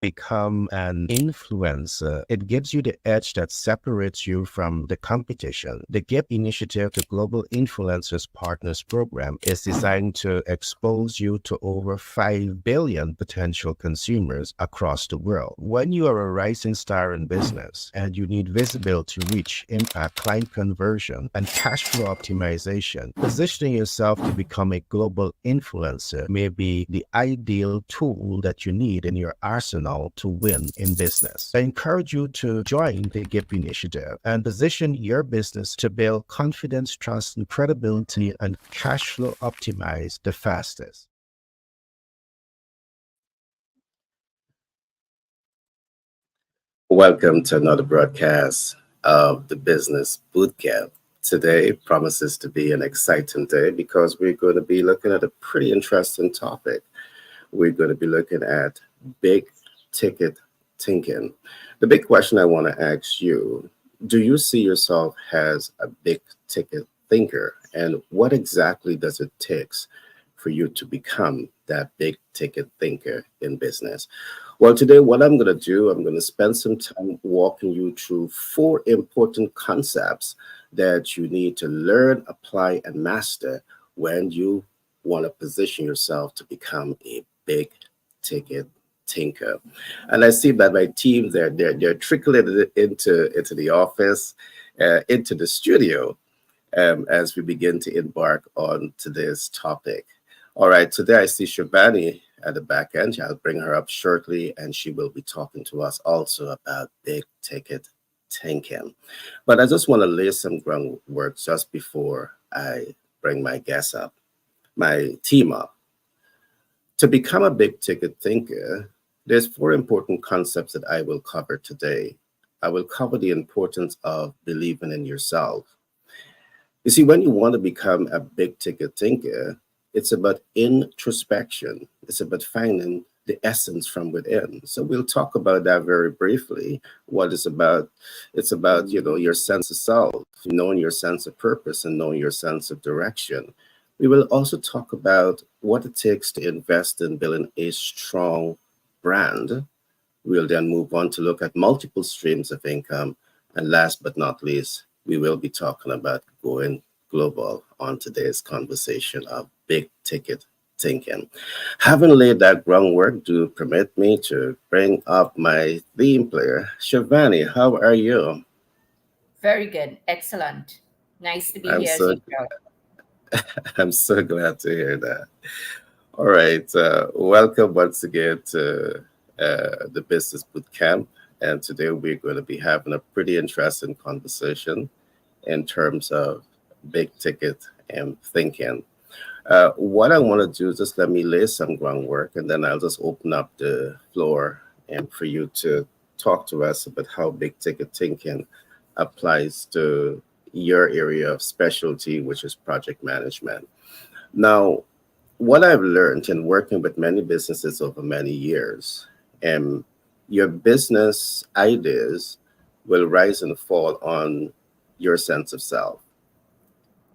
become an influencer, it gives you the edge that separates you from the competition. The GIPP initiative, the Global Influencers Partners Program, is designed to expose you to over 5 billion potential consumers across the world. When you are a rising star in business and you need visibility, reach, impact, client conversion, and cash flow optimization, positioning yourself to become a global influencer may be the ideal tool that you need in your arsenal to win in business. I encourage you to join the GIPP initiative and position your business to build confidence, trust, and credibility and cash flow optimize the fastest. Welcome to another broadcast of the Business Bootcamp. Today promises to be an exciting day because we're going to be looking at a pretty interesting topic. We're going to be looking at big ticket thinking. The big question I want to ask you, do you see yourself as a big ticket thinker? And what exactly does it take for you to become that big ticket thinker in business? Well, today, what I'm going to do, I'm going to spend some time walking you through 4 important concepts that you need to learn, apply, and master when you want to position yourself to become a big ticket thinker. And I see that my team, they're trickling it into the office, into the studio, as we begin to embark on today's topic. All right, today I see Shivani at the back end. I'll bring her up shortly, and she will be talking to us also about big ticket thinking. But I just want to lay some groundwork just before I bring my guests up, my team up. To become a big ticket thinker, there's 4 important concepts that I will cover today. I will cover the importance of believing in yourself. You see, when you want to become a big ticket thinker, it's about introspection. It's about finding the essence from within. So we'll talk about that very briefly. What it's about, your sense of self, knowing your sense of purpose and knowing your sense of direction. We will also talk about what it takes to invest in building a strong brand. We'll then move on to look at multiple streams of income. And last but not least, we will be talking about going global on today's conversation of big ticket thinking. Having laid that groundwork, do permit me to bring up my theme player. Shivani, how are you? Very good. Excellent. Nice to be I'm here as so usual. I'm so glad to hear that. All right, welcome once again to the Business Bootcamp. And today we're going to be having a pretty interesting conversation in terms of big ticket and thinking. What I want to do is just let me lay some groundwork, and then I'll just open up the floor and for you to talk to us about how big ticket thinking applies to your area of specialty, which is project management. Now, what I've learned in working with many businesses over many years, and your business ideas will rise and fall on your sense of self.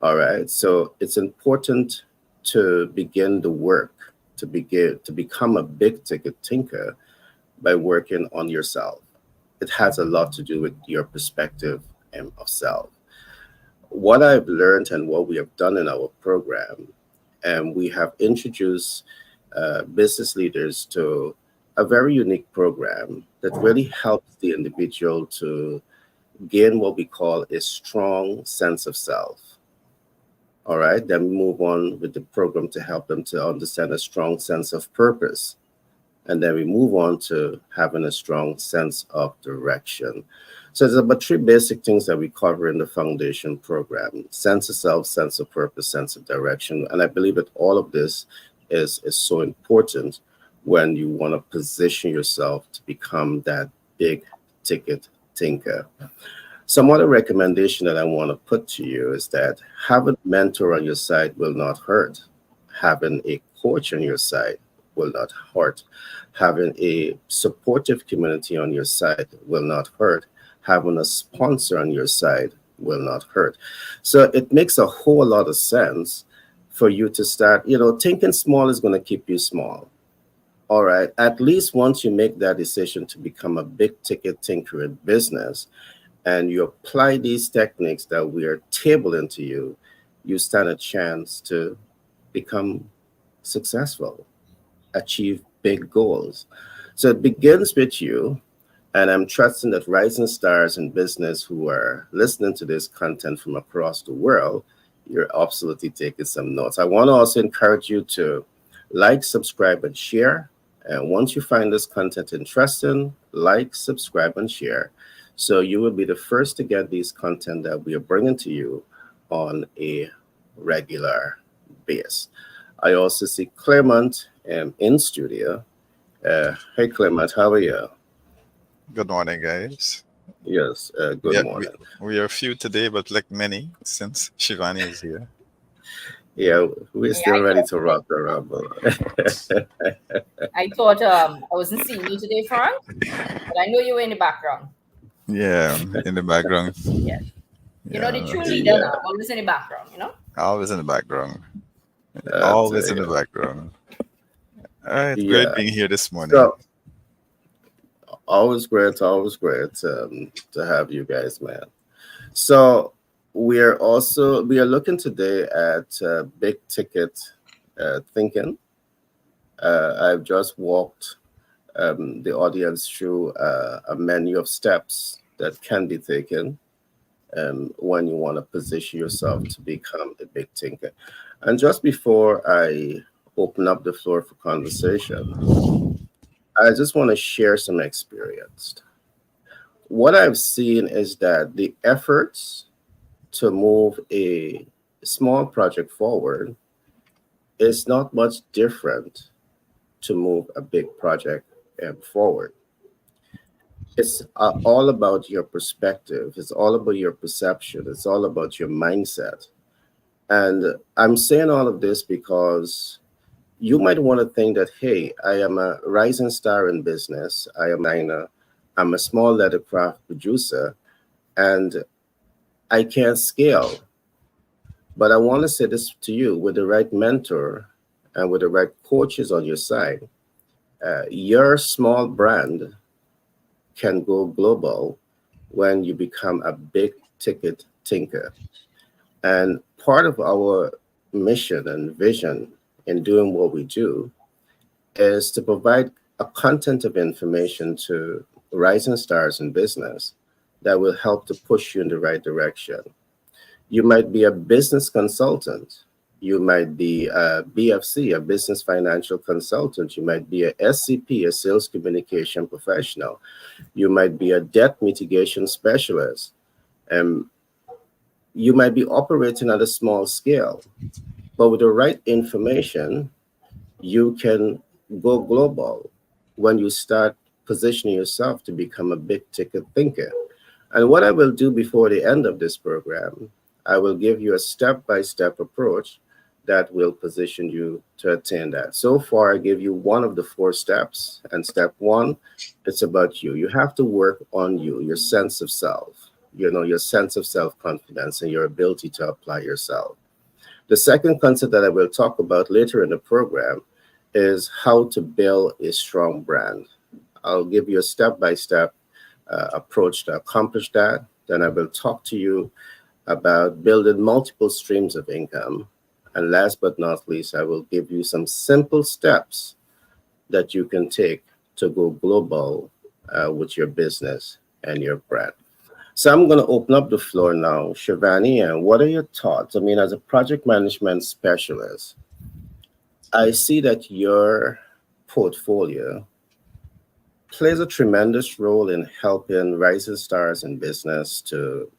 All right. So it's important to begin the work to become a big ticket thinker by working on yourself. It has a lot to do with your perspective of self. What I've learned and what we have done in our program, and we have introduced business leaders to a very unique program that really helps the individual to gain what we call a strong sense of self. All right, then we move on with the program to help them to understand a strong sense of purpose. And then we move on to having a strong sense of direction. So there's about 3 basic things that we cover in the foundation program: sense of self, sense of purpose, sense of direction. And I believe that all of this is so important when you want to position yourself to become that big ticket thinker. Some other recommendation that I want to put to you is that having a mentor on your side will not hurt. Having a coach on your side will not hurt. Having a supportive community on your side will not hurt. Having a sponsor on your side will not hurt. So it makes a whole lot of sense for you to start, thinking small is going to keep you small. All right. At least once you make that decision to become a big ticket tinker in business and you apply these techniques that we are tabling to you, you stand a chance to become successful, achieve big goals. So it begins with you. And I'm trusting that rising stars in business who are listening to this content from across the world, you're absolutely taking some notes. I want to also encourage you to like, subscribe, and share. And once you find this content interesting, like, subscribe, and share. So you will be the first to get these content that we are bringing to you on a regular basis. I also see Clement in studio. Hey, Clement, how are you? Good morning, guys. Yes, We good are we, morning. we are few today, but like many, since Shivani is here. Yeah, we're Yeah, still ready to rock the rumble. I thought I wasn't seeing you today, Frank, but I know you were in the background. Yeah, in the background. Yeah. The Yeah, true leader Yeah, now, always in the background. always in the background. I tell Always in the you. background. All right, great Yeah. being here this morning. So always great to have you guys, man. So we are looking today at big ticket thinking. I've just walked the audience through a menu of steps that can be taken when you want to position yourself to become a big thinker. And just before I open up the floor for conversation, I just want to share some experience. What I've seen is that the efforts to move a small project forward is not much different to move a big project forward. It's all about your perspective, it's all about your perception, it's all about your mindset. And I'm saying all of this because you might want to think that, hey, I am a rising star in business, I am a designer, I'm a small lettercraft producer, and I can't scale. But I want to say this to you, with the right mentor and with the right coaches on your side, your small brand can go global when you become a big ticket tinker. And part of our mission and vision in doing what we do is to provide a content of information to rising stars in business that will help to push you in the right direction. You might be a business consultant. You might be a BFC, a business financial consultant. You might be a SCP, a sales communication professional. You might be a debt mitigation specialist. And you might be operating at a small scale. But with the right information, you can go global when you start positioning yourself to become a big ticket thinker. And what I will do before the end of this program, I will give you a step by step approach that will position you to attain that. So far, I give you one of the four steps. And step one, it's about you. You have to work on you, your sense of self, your sense of self confidence and your ability to apply yourself. The second concept that I will talk about later in the program is how to build a strong brand. I'll give you a step by step approach to accomplish that. Then I will talk to you about building multiple streams of income. And last but not least, I will give you some simple steps that you can take to go global with your business and your brand. So I'm going to open up the floor now. Shivani, and what are your thoughts? I mean, as a project management specialist, I see that your portfolio plays a tremendous role in helping rising stars in business to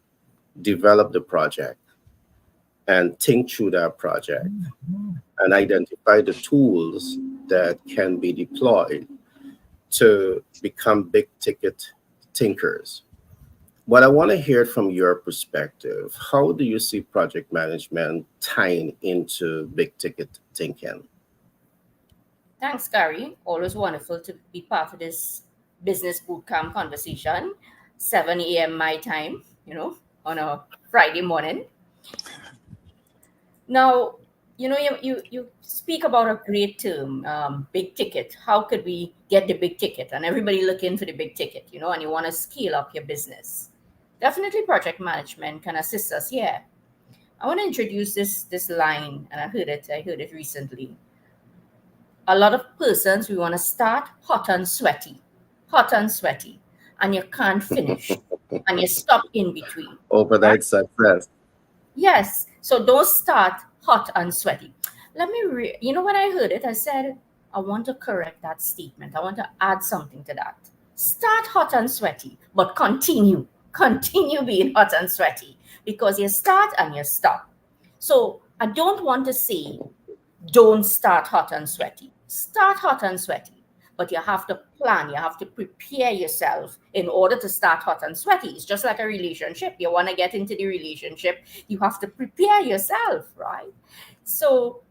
develop the project and think through that project and identify the tools that can be deployed to become big ticket thinkers. What I want to hear from your perspective, how do you see project management tying into big ticket thinking? Thanks, Gary. Always wonderful to be part of this business bootcamp conversation. 7 a.m. my time, on a Friday morning. Now, you speak about a great term, big ticket. How could we get the big ticket? And everybody looking for the big ticket, and you want to scale up your business. Definitely project management can assist us here. I want to introduce this line, and I heard it recently. A lot of persons, we want to start hot and sweaty, and you can't finish, and you stop in between, right? Overnight success. Yes. So don't start hot and sweaty. When I heard it, I said, I want to correct that statement. I want to add something to that. Start hot and sweaty, but continue. Continue being hot and sweaty because you start and you stop. So I don't want to say don't start hot and sweaty. Start hot and sweaty, but you have to plan, you have to prepare yourself in order to start hot and sweaty. It's just like a relationship. You want to get into the relationship, you have to prepare yourself, right? So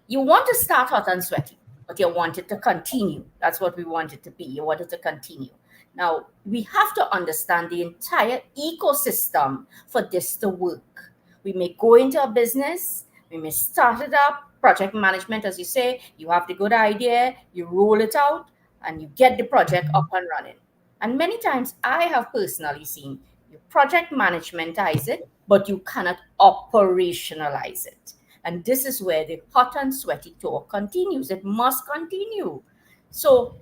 you want to start hot and sweaty, but you want it to continue. That's what we want it to be. You want it to continue. Now, we have to understand the entire ecosystem for this to work. We may go into a business, we may start it up. Project management, as you say, you have the good idea, you roll it out, and you get the project up and running. And many times I have personally seen you project managementize it, but you cannot operationalize it. And this is where the hot and sweaty talk continues. It must continue. So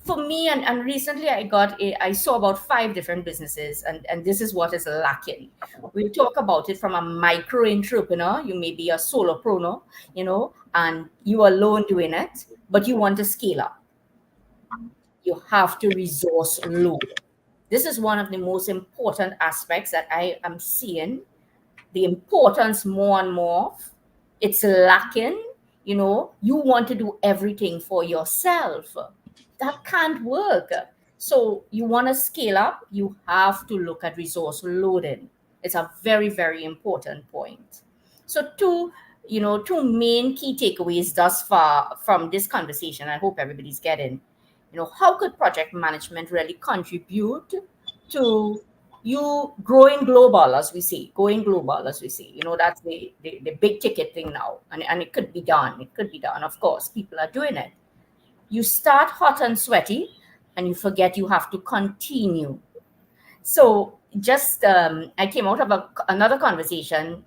for me, and recently I saw about 5 different businesses, and this is what is lacking. We'll talk about it from a micro entrepreneur. You may be a solopreneur, and you are alone doing it, but you want to scale up. You have to resource load. This is one of the most important aspects that I am seeing the importance more and more. It's lacking. You want to do everything for yourself. That can't work. So you want to scale up, you have to look at resource loading. It's a very, very important point. So two main key takeaways thus far from this conversation. I hope everybody's getting. How could project management really contribute to you growing global, as we say, going global, as we say. That's the big ticket thing now. And it could be done. It could be done. Of course, people are doing it. You start hot and sweaty, and you forget you have to continue. So just I came out of another conversation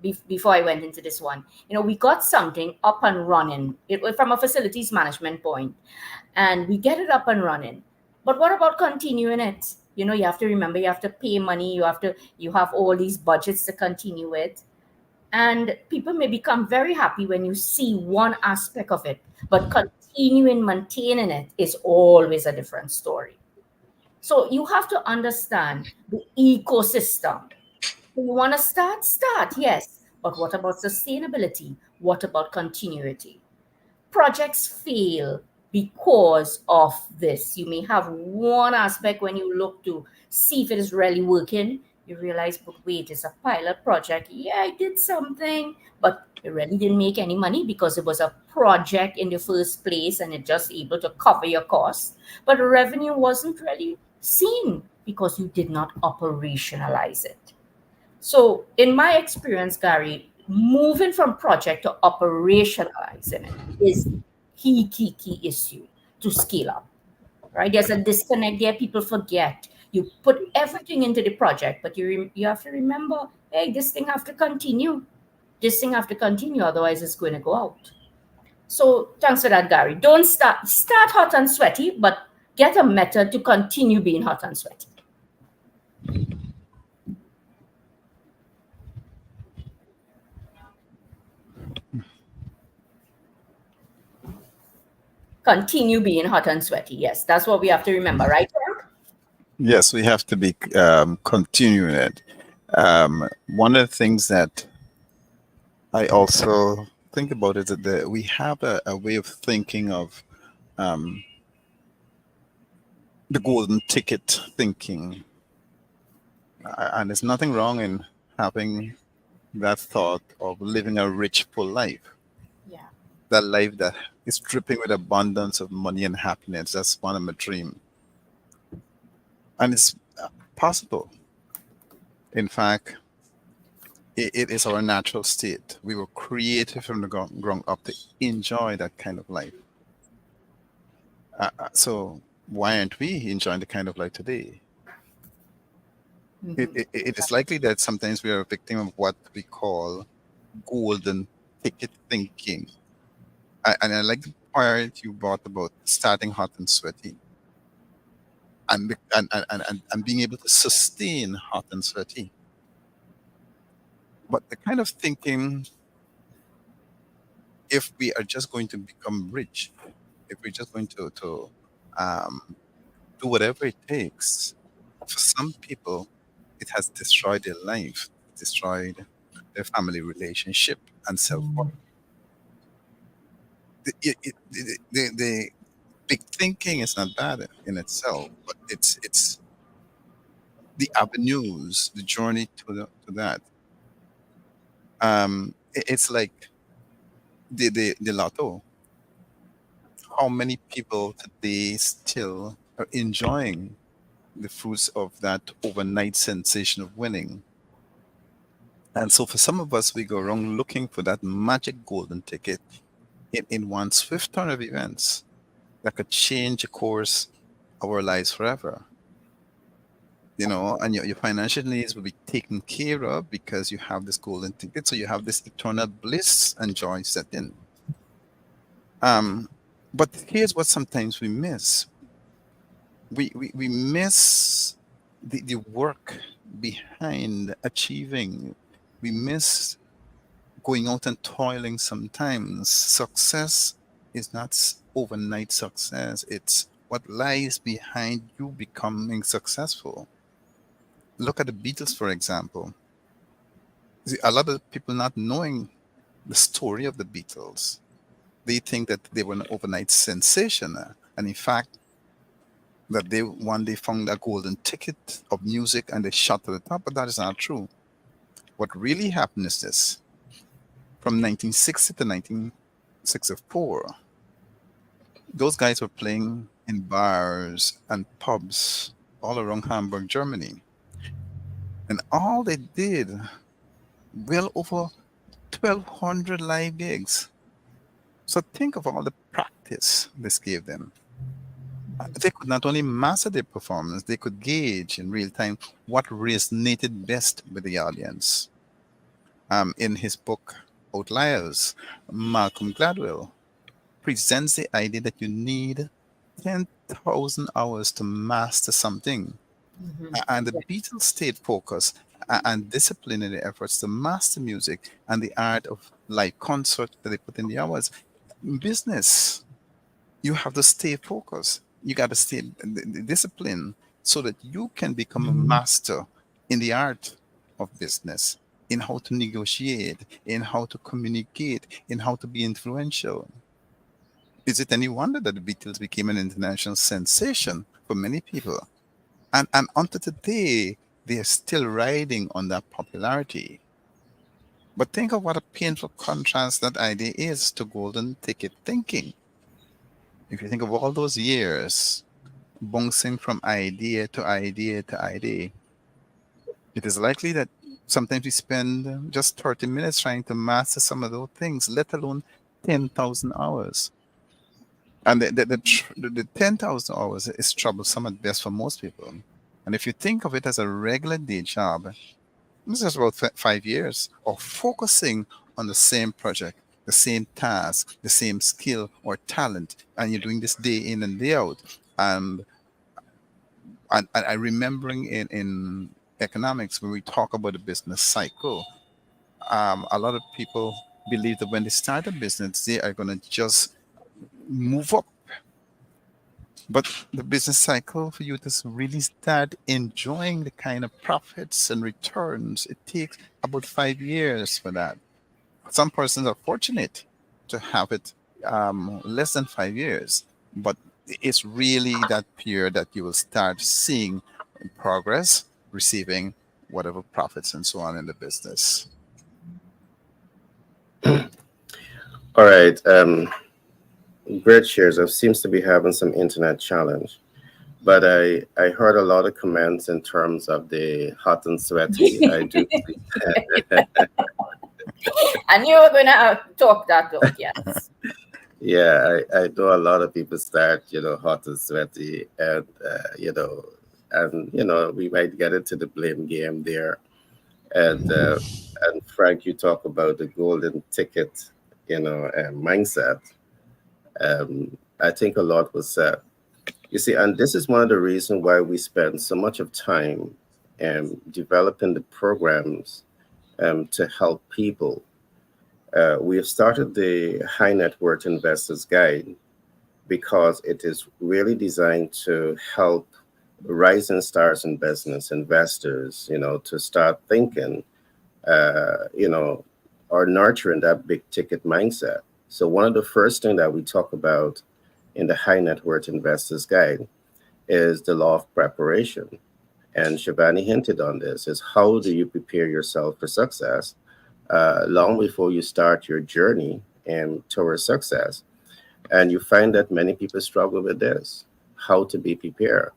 before I went into this one. We got something up and running from a facilities management point, and we get it up and running. But what about continuing it? You have to remember you have to pay money. You have all these budgets to continue it. And people may become very happy when you see one aspect of it, but continuing maintaining it is always a different story. So you have to understand the ecosystem. You want to start, yes. But what about sustainability? What about continuity? Projects fail because of this. You may have one aspect when you look to see if it is really working. You realize, but wait, it's a pilot project. Yeah, I did something, but it really didn't make any money because it was a project in the first place and it just able to cover your costs. But the revenue wasn't really seen because you did not operationalize it. So, in my experience, Gary, moving from project to operationalizing it is key issue to scale up, right? There's a disconnect there. People forget. You put everything into the project, but you have to remember, hey, this thing have to continue. This thing have to continue, otherwise it's going to go out. So thanks for that, Gary. Don't start hot and sweaty, but get a method to continue being hot and sweaty. Continue being hot and sweaty. Yes, that's what we have to remember, right? Yes, we have to be continuing it. One of the things that I also think about is that we have a way of thinking of the golden ticket thinking. And there's nothing wrong in having that thought of living a rich, full life. Yeah. That life that is dripping with abundance of money and happiness. That's one of my dream. And it's possible. In fact, it is our natural state. We were created from the ground up to enjoy that kind of life. So why aren't we enjoying the kind of life today? Mhm. It is likely that sometimes we are a victim of what we call golden ticket thinking. And I like the part you brought about starting hot and sweaty and being able to sustain hot and sweaty. But the kind of thinking, if we are just going to become rich, if we're just going to um, do whatever it takes, for some people, it has destroyed their life, destroyed their family relationship and self-worth. The big thinking is not bad in itself, but it's the avenues, the journey to that. It's like the lotto. How many people today still are enjoying the fruits of that overnight sensation of winning? And so for some of us, we go around looking for that magic golden ticket in one swift turn of events that could change the course of our lives forever. And your financial needs will be taken care of because you have this golden ticket. So you have this eternal bliss and joy set in. Um, but here's what sometimes we miss. We miss the work behind achieving. We miss going out and toiling sometimes. Success is not overnight success. It's what lies behind you becoming successful. Look at the Beatles, for example. See, a lot of people not knowing the story of the Beatles, they think that they were an overnight sensation. And in fact, that they one day found a golden ticket of music and they shot to the top, but that is not true. What really happened is this: from 1960 to 1964, those guys were playing in bars and pubs all around Hamburg, Germany. And all they did, well over 1,200 live gigs. So think of all the practice this gave them. They could not only master their performance, they could gauge in real time what resonated best with the audience. In his book Outliers, Malcolm Gladwell presents the idea that you need 10,000 hours to master something. Mhm. And the Beatles stayed focused and disciplined in their efforts to master music and the art of live concert that they put in the hours. In business, you have to stay focused. You got to stay disciplined so that you can become a master in the art of business, in how to negotiate, in how to communicate, in how to be influential. Is it any wonder that the Beatles became an international sensation for many people? And until today, they are still riding on that popularity. But think of what a painful contrast that idea is to golden ticket thinking. If you think of all those years bouncing from idea to idea to idea, it is likely that sometimes we spend just 30 minutes trying to master some of those things, let alone 10,000 hours. And the 10,000 hours is troublesome at best for most people. And if you think of it as a regular day job, this is about 5 years of focusing on the same project, the same task, the same skill or talent, and you're doing this day in and day out. And I remembering in economics when we talk about the business cycle, a lot of people believe that when they start a business, they are going to just move up. But the business cycle for you to really start enjoying the kind of profits and returns, it takes about 5 years for that. Some persons are fortunate to have it less than 5 years, but it's really that period that you will start seeing progress, receiving whatever profits and so on in the business. All right. Great shares. Seems to be having some internet challenge. But I heard a lot of comments in terms of the hot and sweaty. I do. And you were going to talk that out, yes. Yeah, I know a lot of people start, hot and sweaty, and we might get into the blame game there. And Frank, you talk about the golden ticket, mindset. I think a lot was said. You see, and this is one of the reasons why we spend so much of time developing the programs to help people. We have started the High Net Worth Investors Guide because it is really designed to help rising stars in business investors, to start thinking, or nurturing that big ticket mindset. So one of the first things that we talk about in the High Net Worth Investors Guide is the law of preparation. And Shivani hinted on this, is how do you prepare yourself for success long before you start your journey towards success? And you find that many people struggle with this, how to be prepared.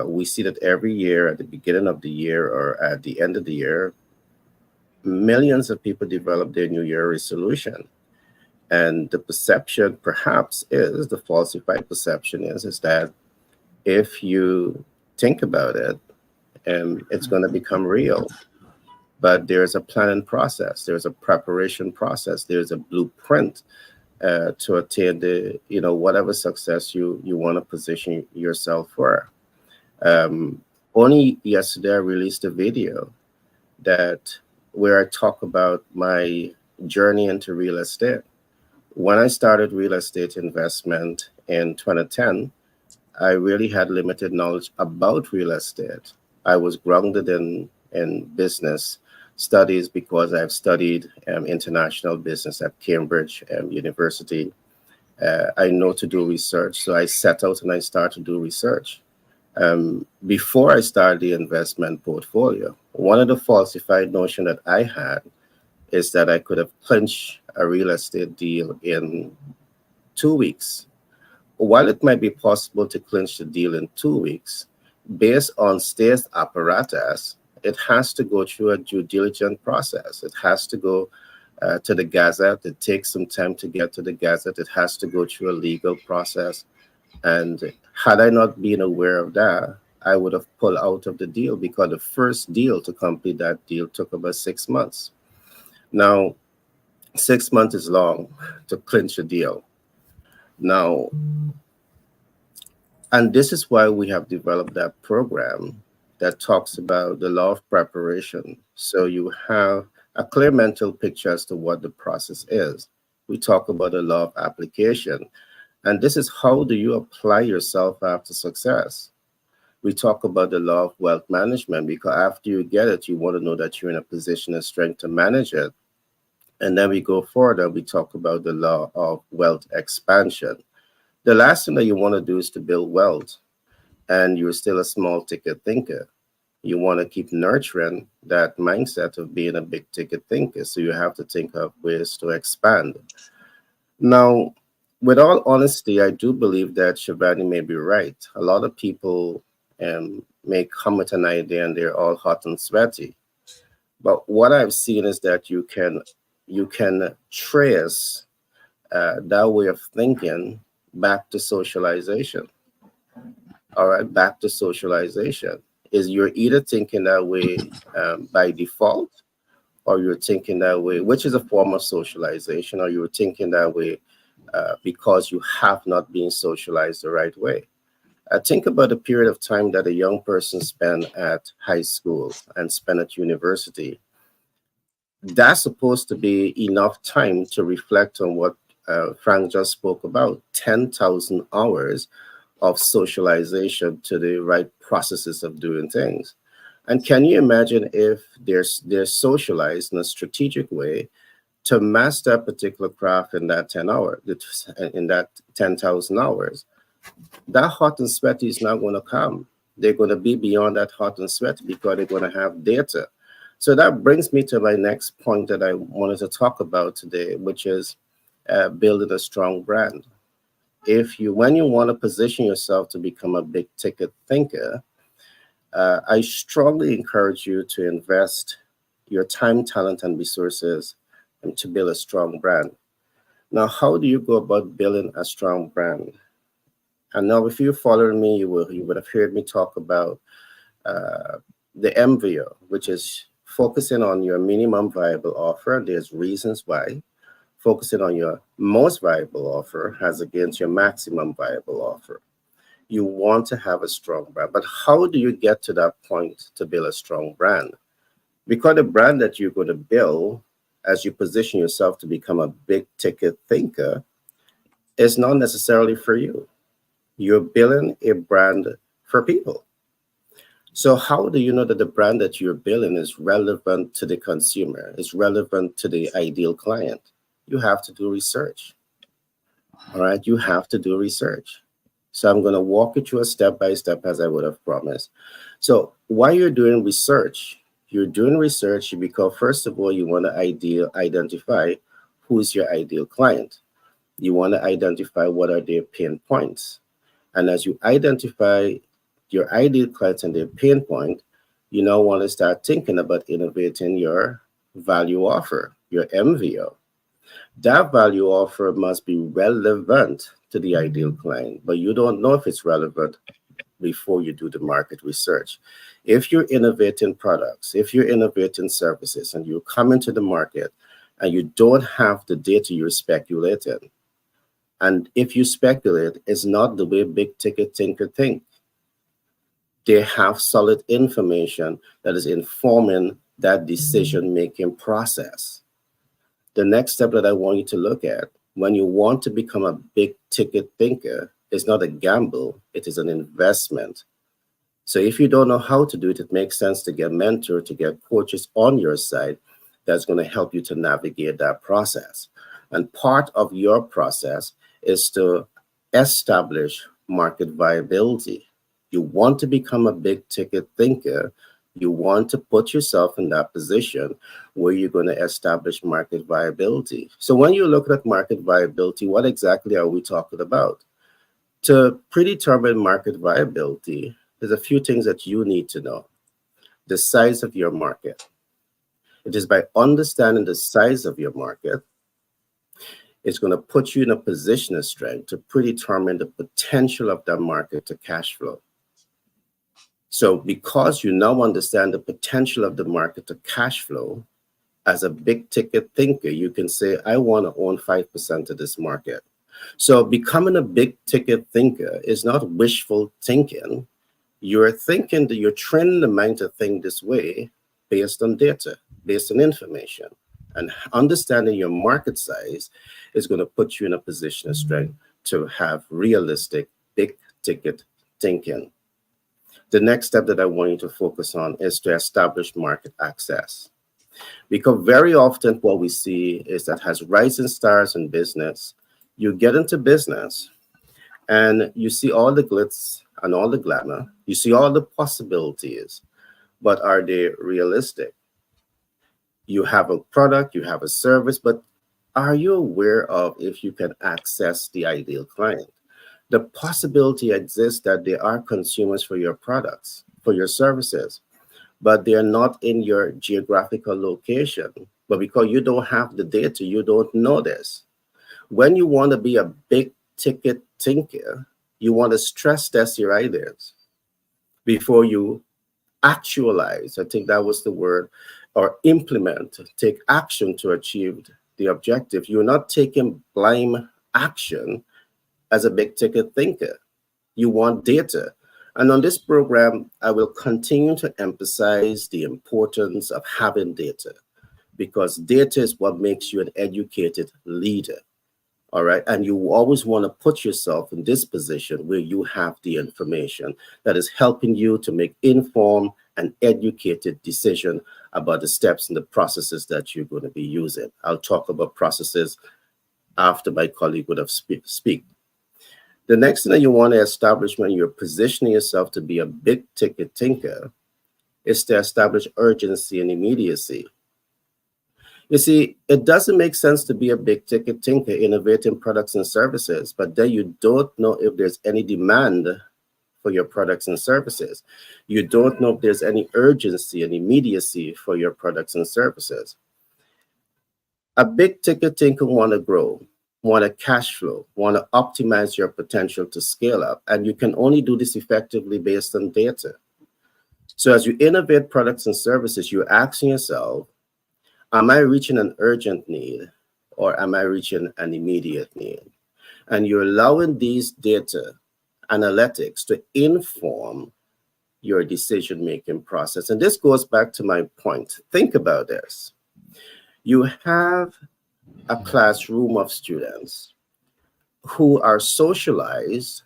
We see that every year at the beginning of the year or at the end of the year, millions of people develop their New Year resolution. And the perception perhaps is, the falsified perception is that if you think about it, it's going to become real. But there's a planning process, there's a preparation process, there's a blueprint to attain the, whatever success you want to position yourself for. Only yesterday I released a video where I talk about my journey into real estate. When I started real estate investment in 2010, I really had limited knowledge about real estate. I was grounded in business studies because I've studied international business at Cambridge University. I know to do research, so I set out and I started to do research. Before I started the investment portfolio, one of the falsified notion that I had is that I could have clinched a real estate deal in 2 weeks. While it might be possible to clinch the deal in 2 weeks, based on state apparatus, it has to go through a due diligence process. It has to go to the Gazette. It takes some time to get to the Gazette. It has to go through a legal process. And had I not been aware of that, I would have pulled out of the deal, because the first deal to complete that deal took about 6 months. Now, 6 months is long to clinch a deal. Now, and this is why we have developed that program that talks about the law of preparation. So you have a clear mental picture as to what the process is. We talk about the law of application. And this is how do you apply yourself after success. We talk about the law of wealth management, because after you get it, you want to know that you're in a position of strength to manage it. And then we go further, we talk about the law of wealth expansion. The last thing that you want to do is to build wealth, and you're still a small ticket thinker. You want to keep nurturing that mindset of being a big ticket thinker. So you have to think of ways to expand. Now, with all honesty, I do believe that Shivani may be right. A lot of people may come with an idea and they're all hot and sweaty. But what I've seen is that you can trace that way of thinking back to socialization. All right, back to socialization. Is you're either thinking that way by default, or you're thinking that way, which is a form of socialization, or you're thinking that way because you have not been socialized the right way. Think about the period of time that a young person spent at high school and spent at university. That's supposed to be enough time to reflect on what Frank just spoke about, 10,000 hours of socialization to the right processes of doing things. And can you imagine if they're socialized in a strategic way to master a particular craft in that 10 hours, in that 10,000 hours? That hot and sweaty is not going to come. They're going to be beyond that hot and sweaty because they're going to have data. So that brings me to my next point that I wanted to talk about today, which is building a strong brand. when you want to position yourself to become a big ticket thinker, I strongly encourage you to invest your time, talent, and resources and to build a strong brand. Now, how do you go about building a strong brand? And now, if you followed me, you would have heard me talk about the MVO, which is focusing on your minimum viable offer. There's reasons why. Focusing on your most viable offer as against your maximum viable offer. You want to have a strong brand, but how do you get to that point to build a strong brand? Because the brand that you're going to build as you position yourself to become a big ticket thinker is not necessarily for you. You're building a brand for people. So how do you know that the brand that you're building is relevant to the consumer, is relevant to the ideal client? You have to do research. All right, you have to do research. So I'm going to walk you through a step by step as I would have promised. So while you're doing research because first of all, you want to identify who is your ideal client. You want to identify what are their pain points. And as you identify your ideal clients and their pain point, you now want to start thinking about innovating your value offer, your MVO. That value offer must be relevant to the ideal client, but you don't know if it's relevant before you do the market research. If you're innovating products, if you're innovating services, and you come into the market and you don't have the data, you're speculating. And if you speculate, it's not the way big ticket thinker think. They have solid information that is informing that decision-making process. The next step that I want you to look at when you want to become a big ticket thinker is not a gamble, it is an investment. So if you don't know how to do it, it makes sense to get mentors, to get coaches on your side that's going to help you to navigate that process. And part of your process is to establish market viability. You want to become a big ticket thinker. You want to put yourself in that position where you're going to establish market viability. So when you look at market viability, what exactly are we talking about? To predetermine market viability, there's a few things that you need to know. The size of your market. It is by understanding the size of your market, it's going to put you in a position of strength to predetermine the potential of that market to cash flow. So because you now understand the potential of the market to cash flow, as a big ticket thinker, you can say, I want to own 5% of this market. So becoming a big ticket thinker is not wishful thinking. You're thinking that you're training the mind to think this way based on data, based on information. And understanding your market size is going to put you in a position of strength to have realistic big ticket thinking. The next step that I want you to focus on is to establish market access. Because very often what we see is that as rising stars in business, you get into business and you see all the glitz and all the glamour, you see all the possibilities, but are they realistic? You have a product, you have a service, but are you aware of if you can access the ideal client? The possibility exists that there are consumers for your products, for your services, but they are not in your geographical location. But because you don't have the data, you don't know this. When you want to be a big ticket thinker, you want to stress test your ideas before you actualize. I think that was the word, or implement, take action to achieve the objective. You're not taking blind action as a big ticket thinker. You want data. And on this program, I will continue to emphasize the importance of having data, because data is what makes you an educated leader. All right. And you always want to put yourself in this position where you have the information that is helping you to make informed and educated decision about the steps and the processes that you're going to be using. I'll talk about processes after my colleague would have speak. The next thing that you want to establish when you're positioning yourself to be a big ticket thinker is to establish urgency and immediacy. You see, it doesn't make sense to be a big ticket thinker innovating products and services, but then you don't know if there's any demand for your products and services. You don't know if there's any urgency and immediacy for your products and services. A big ticket thinker want to grow, want to cash flow, want to optimize your potential to scale up. And you can only do this effectively based on data. So as you innovate products and services, you're asking yourself, am I reaching an urgent need or am I reaching an immediate need? And you're allowing these data analytics to inform your decision-making process. And this goes back to my point. Think about this. You have a classroom of students who are socialized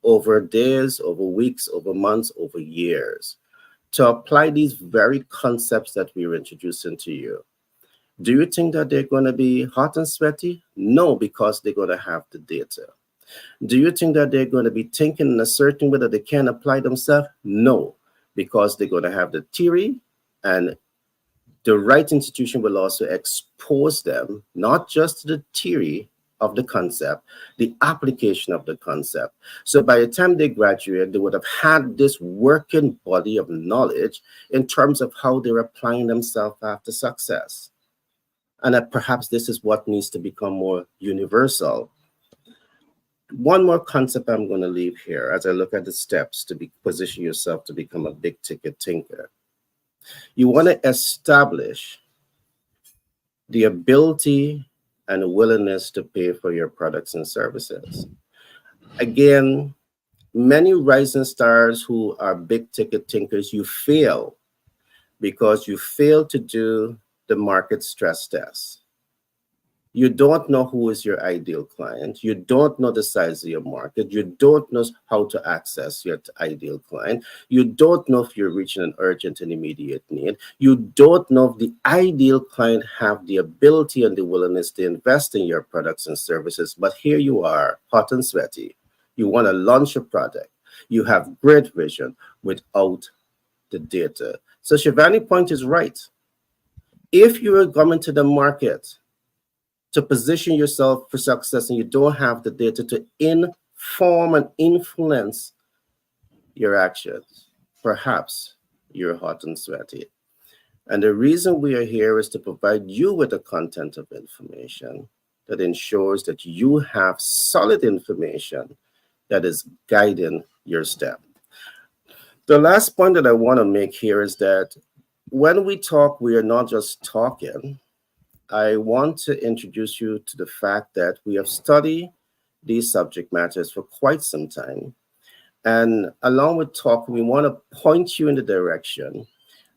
over days, over weeks, over months, over years to apply these very concepts that we're introducing to you. Do you think that they're going to be hot and sweaty? No, because they're going to have the data. Do you think that they're going to be thinking in a certain way that they can apply themselves? No, because they're going to have the theory, and the right institution will also expose them, not just to the theory of the concept, the application of the concept. So by the time they graduate, they would have had this working body of knowledge in terms of how they're applying themselves after success. And that perhaps this is what needs to become more universal. One more concept I'm going to leave here as I look at the steps to position yourself to become a big ticket thinker. You want to establish the ability and willingness to pay for your products and services. Again, many rising stars who are big ticket thinkers, you fail because you fail to do the market stress test. You don't know who is your ideal client. You don't know the size of your market. You don't know how to access your ideal client. You don't know if you're reaching an urgent and immediate need. You don't know if the ideal client have the ability and the willingness to invest in your products and services. But here you are, hot and sweaty. You want to launch a product. You have great vision without the data. So Shivani's point is right. If you are coming to the market to position yourself for success and you don't have the data to inform and influence your actions, perhaps you're hot and sweaty. And the reason we are here is to provide you with the content of information that ensures that you have solid information that is guiding your step. The last point that I want to make here is that when we talk, we are not just talking. I want to introduce you to the fact that we have studied these subject matters for quite some time. And along with talk, we want to point you in the direction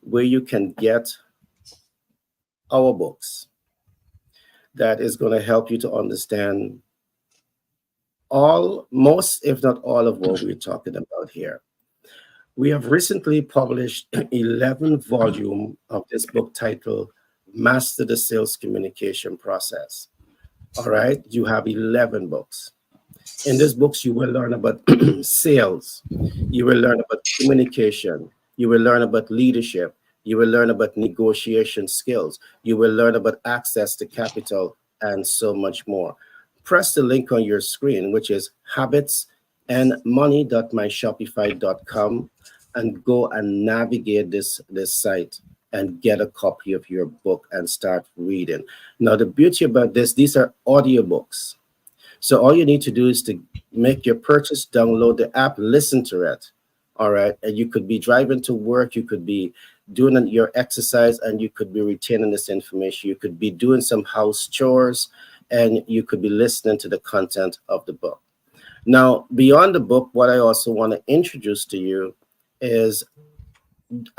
where you can get our books that is going to help you to understand most, if not all, of what we're talking about here. We have recently published 11 volume of this book titled Master the Sales Communication Process. All right, you have 11 books. In these books, you will learn about sales. You will learn about communication. You will learn about leadership. You will learn about negotiation skills. You will learn about access to capital and so much more. Press the link on your screen, which is habitsandmoney.myshopify.com, and go and navigate this site and get a copy of your book and start reading. Now, the beauty about this, these are audiobooks. So all you need to do is to make your purchase, download the app, listen to it. All right. And you could be driving to work. You could be doing your exercise and you could be retaining this information. You could be doing some house chores and you could be listening to the content of the book. Now, beyond the book, what I also want to introduce to you is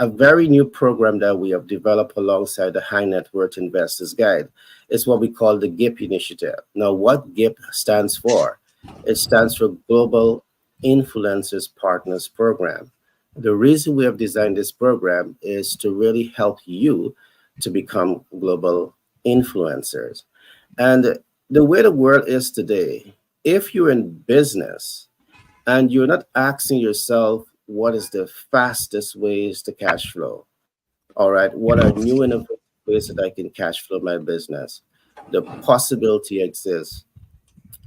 a very new program that we have developed alongside the High Net Worth Investors Guide. It's what we call the GIPP initiative. Now, what GIPP stands for? It stands for Global Influencers Partners Program. The reason we have designed this program is to really help you to become global influencers. And the way the world is today, if you're in business and you're not asking yourself, what is the fastest ways to cash flow? All right, what are new innovative ways that I can cash flow my business, the possibility exists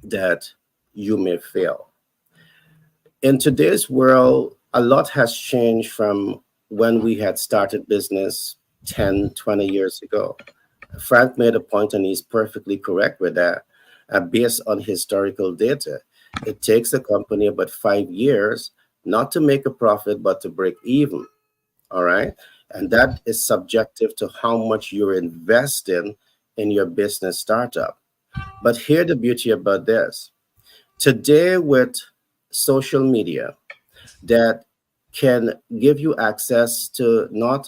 that you may fail. In today's world, a lot has changed from when we had started business 10, 20 years ago. Frank made a point, and he's perfectly correct with that. Based on historical data, it takes a company about 5 years not to make a profit, but to break even. All right. And that is subjective to how much you're investing in your business startup. But here, the beauty about this today, with social media that can give you access to not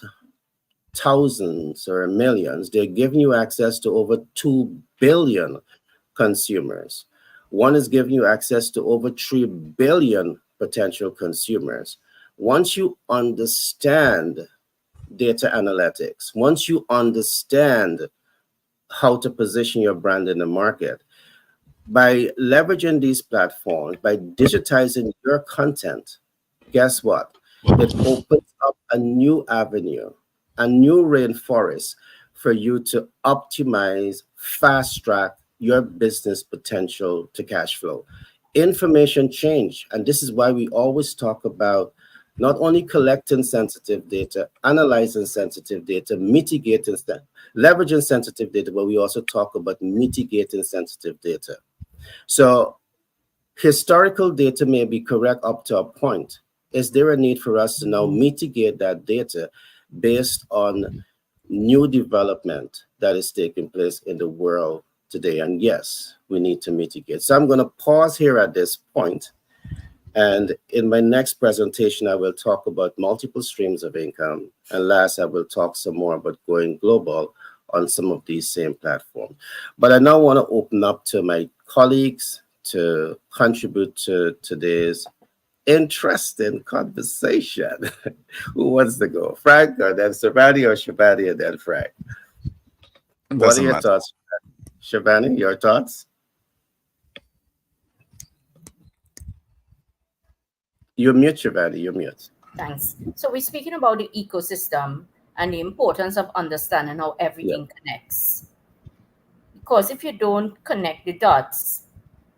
thousands or millions, they're giving you access to over 2 billion consumers. One is giving you access to over 3 billion potential consumers. Once you understand data analytics, once you understand how to position your brand in the market, by leveraging these platforms, by digitizing your content, guess what? It opens up a new avenue, a new rainforest for you to optimize, fast track your business potential to cash flow. Information change. And this is why we always talk about not only collecting sensitive data, analyzing sensitive data, leveraging sensitive data, but we also talk about mitigating sensitive data. So historical data may be correct up to a point. Is there a need for us to now mitigate that data based on new development that is taking place in the world today? And yes, we need to mitigate. So I'm going to pause here at this point. And in my next presentation, I will talk about multiple streams of income. And last, I will talk some more about going global on some of these same platforms. But I now want to open up to my colleagues to contribute to today's interesting conversation. Who wants to go? Frank, or then Shabani, or Shabani and then Frank? What are your thoughts? Shabani, your thoughts? You're mute, Shabani, you're mute. Thanks. So we're speaking about the ecosystem and the importance of understanding how everything connects. Because if you don't connect the dots,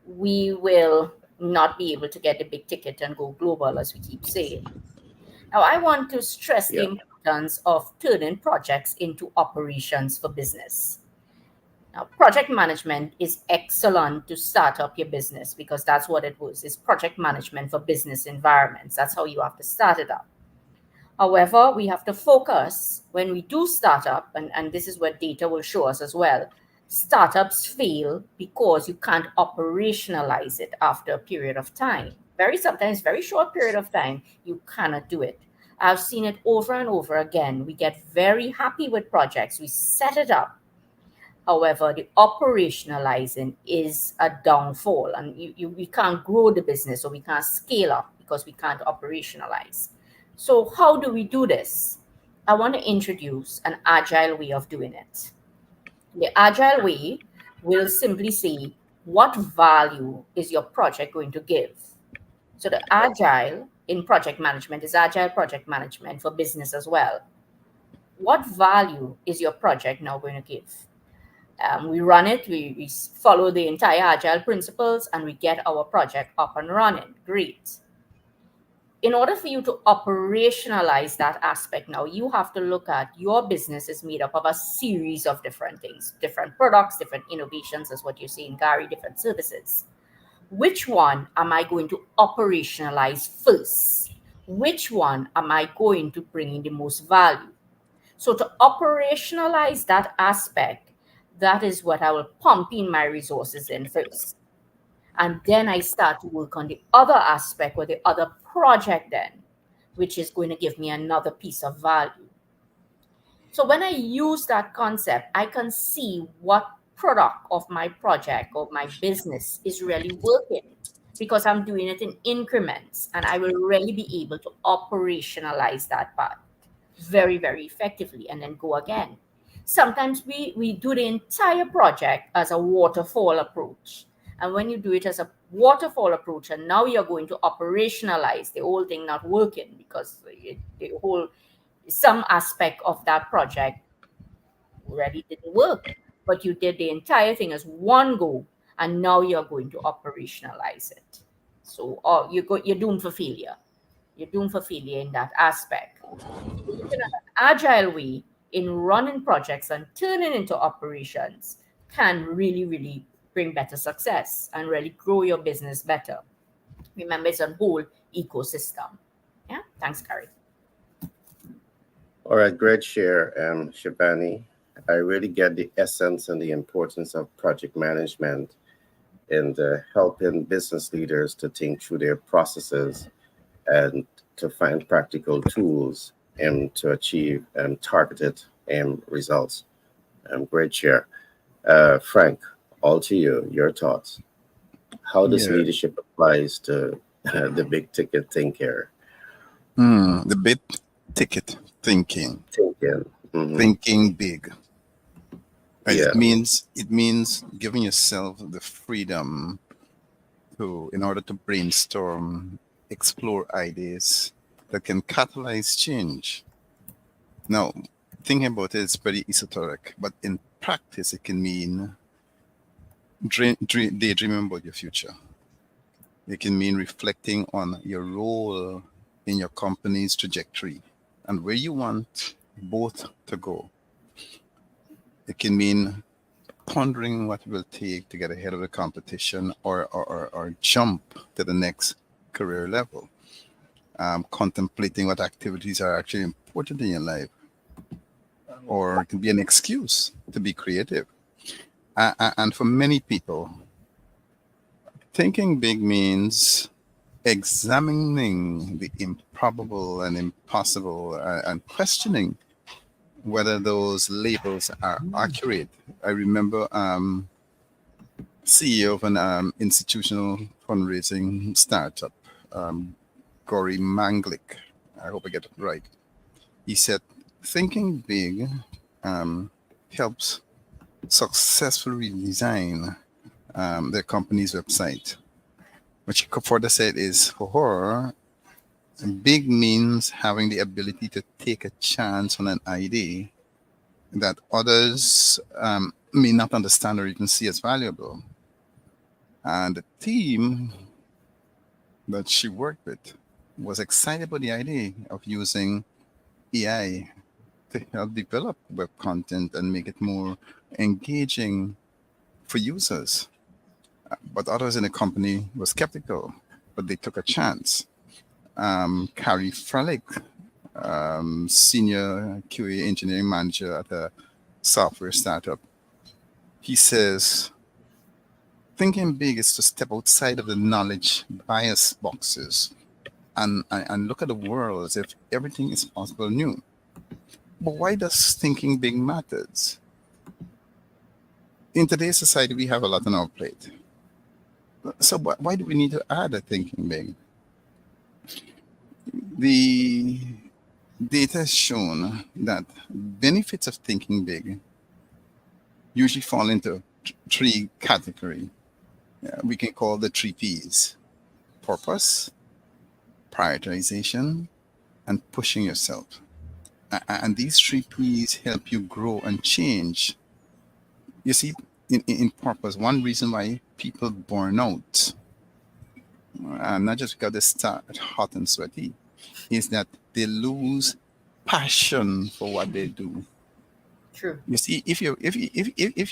we will not be able to get the big ticket and go global, as we keep saying. Now, I want to stress the importance of turning projects into operations for business. Now, project management is excellent to start up your business because that's what it was. It's project management for business environments. That's how you have to start it up. However, we have to focus when we do start up, and this is what data will show us as well. Startups fail because you can't operationalize it after a period of time. Sometimes very short period of time, you cannot do it. I've seen it over and over again. We get very happy with projects. We set it up. However, the operationalizing is a downfall, and we can't grow the business, or we can't scale up because we can't operationalize. So how do we do this? I want to introduce an agile way of doing it. The agile way will simply say, what value is your project going to give? So the agile in project management is agile project management for business as well. What value is your project now going to give? We run it, we follow the entire agile principles, and we get our project up and running. Great. In order for you to operationalize that aspect now, you have to look at your business is made up of a series of different things, different products, different innovations, as what you're saying, Gary, different services. Which one am I going to operationalize first? Which one am I going to bring in the most value? So to operationalize that aspect, that is what I will pump in my resources in first. And then I start to work on the other aspect or the other project then, which is going to give me another piece of value. So when I use that concept, I can see what product of my project or my business is really working, because I'm doing it in increments, and I will really be able to operationalize that part very, very effectively and then go again. Sometimes we do the entire project as a waterfall approach. And when you do it as a waterfall approach, and now you're going to operationalize the whole thing not working because some aspect of that project already didn't work, but you did the entire thing as one go, and now you're going to operationalize it. So, you're doomed for failure. You're doomed for failure in that aspect. Looking at an agile way in running projects and turning into operations can really, really bring better success and really grow your business better. Remember, it's a whole ecosystem. Yeah, thanks, Gary. All right, great share, Shivani. I really get the essence and the importance of project management and helping business leaders to think through their processes and to find practical tools and to achieve targeted results. Great share. Frank, all to you, your thoughts. How does Yeah. leadership applies to the big ticket thinker? The big ticket thinking, Mhm. thinking big. Right? Yeah. It means giving yourself the freedom to, in order to brainstorm, explore ideas that can catalyze change. Now, thinking about it is pretty esoteric, but in practice, it can mean daydreaming about your future. It can mean reflecting on your role in your company's trajectory and where you want both to go. It can mean pondering what it will take to get ahead of the competition or jump to the next career level. Contemplating what activities are actually important in your life, or it can be an excuse to be creative. And for many people, thinking big means examining the improbable and impossible and questioning whether those labels are accurate. I remember CEO of an institutional fundraising startup, Gory Manglik. I hope I get it right. He said, thinking big helps successfully design their company's website. What she further said is, for her, big means having the ability to take a chance on an idea that others may not understand or even see as valuable. And the team that she worked with was excited about the idea of using AI to help develop web content and make it more engaging for users. But others in the company were skeptical, but they took a chance. Carrie Frelick, senior QA engineering manager at a software startup, he says, thinking big is to step outside of the knowledge bias boxes and look at the world as if everything is possible new. But why does thinking big matters? In today's society, we have a lot on our plate. So why do we need to add a thinking big? The data has shown that benefits of thinking big usually fall into three categories. We can call the three P's: purpose, prioritization, and pushing yourself. And these three P's help you grow and change. You see, in purpose, one reason why people burn out, and not just because they start hot and sweaty, is that they lose passion for what they do. True. You see, if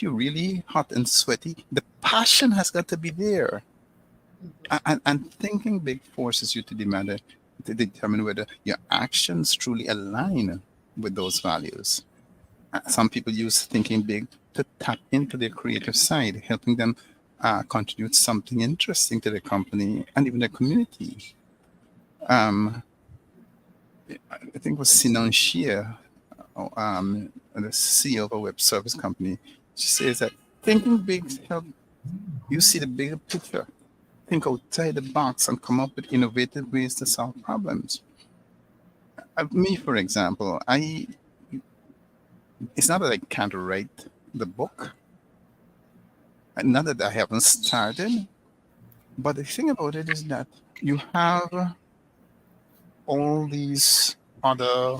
you're really hot and sweaty, the passion has got to be there. And thinking big forces you to to determine whether your actions truly align with those values. Some people use thinking big to tap into their creative side, helping them contribute something interesting to the company and even the community. Um, I think it was Sinan Shia, the CEO of a web service company. She says that thinking big helps you see the bigger picture, think outside the box, and come up with innovative ways to solve problems. Me, for example, it's not that I can't write the book, not that I haven't started, but the thing about it is that you have all these other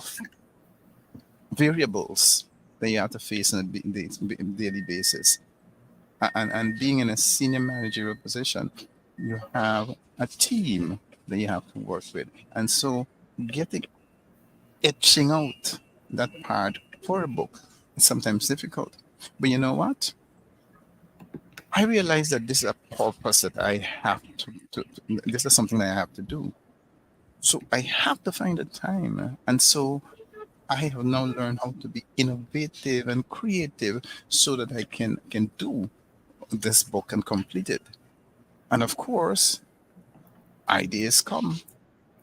variables that you have to face on a daily basis. And being in a senior managerial position, you have a team that you have to work with. And so getting etching out that part for a book is sometimes difficult. But you know what? I realize that this is a purpose that I have this is something that I have to do. So I have to find the time. And so I have now learned how to be innovative and creative so that I can do this book and complete it. And of course, ideas come,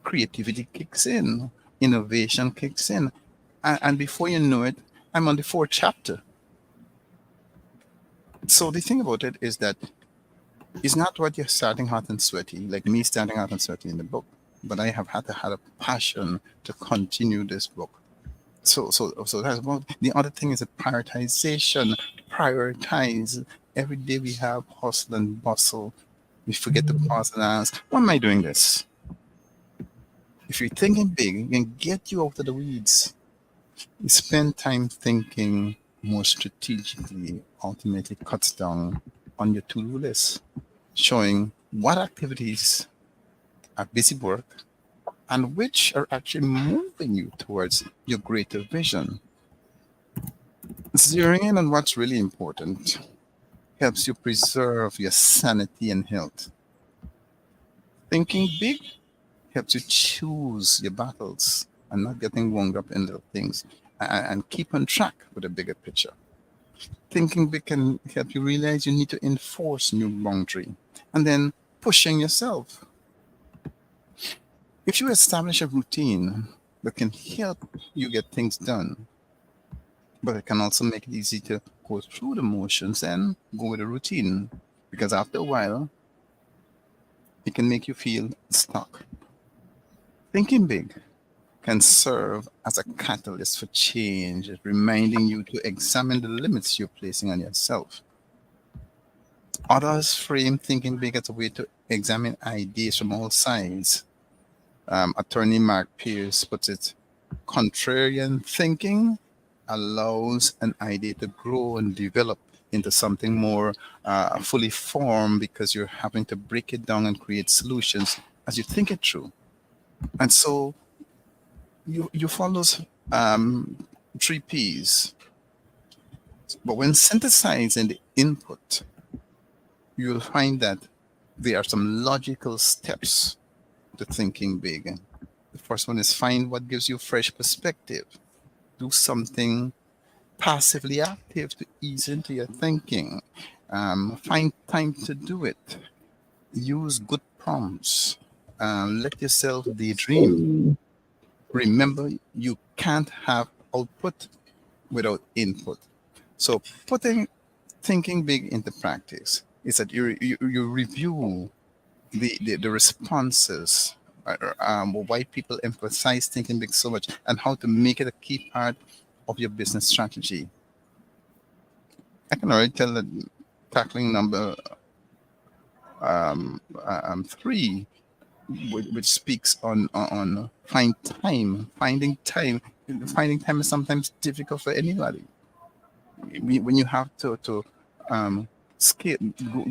creativity kicks in, innovation kicks in. And before you know it, I'm on the fourth chapter. So the thing about it is that it's not what you're starting hot and sweaty, like me starting hot and sweaty in the book, but I have had to have a passion to continue this book. So that's about the other thing is a prioritization. Prioritize. Every day we have hustle and bustle. We forget to pause and ask, why am I doing this? If you're thinking big, it can get you out of the weeds. You spend time thinking more strategically, ultimately cuts down on your to-do list, showing what activities are busy work and which are actually moving you towards your greater vision. Zeroing in on what's really important helps you preserve your sanity and health. Thinking big helps you choose your battles and not getting wound up in little things and keep on track with a bigger picture. Thinking big can help you realize you need to enforce new boundary and then pushing yourself. If you establish a routine that can help you get things done, but it can also make it easy to go through the motions and go with a routine because after a while, it can make you feel stuck. Thinking big can serve as a catalyst for change, reminding you to examine the limits you're placing on yourself. Others frame thinking big as a way to examine ideas from all sides. Attorney Mark Pierce puts it, contrarian thinking allows an idea to grow and develop into something more fully formed because you're having to break it down and create solutions as you think it through. And so you follow those 3 Ps. But when synthesizing the input, you'll find that there are some logical steps to thinking big. The first one is find what gives you fresh perspective. Do something passively active to ease into your thinking. Find time to do it. Use good prompts. Let yourself daydream. Remember, you can't have output without input. So putting thinking big into practice is that you review the responses, why people emphasize thinking big so much, and how to make it a key part of your business strategy. I can already tell that tackling number 3, which speaks on finding time. Finding time is sometimes difficult for anybody. When you have to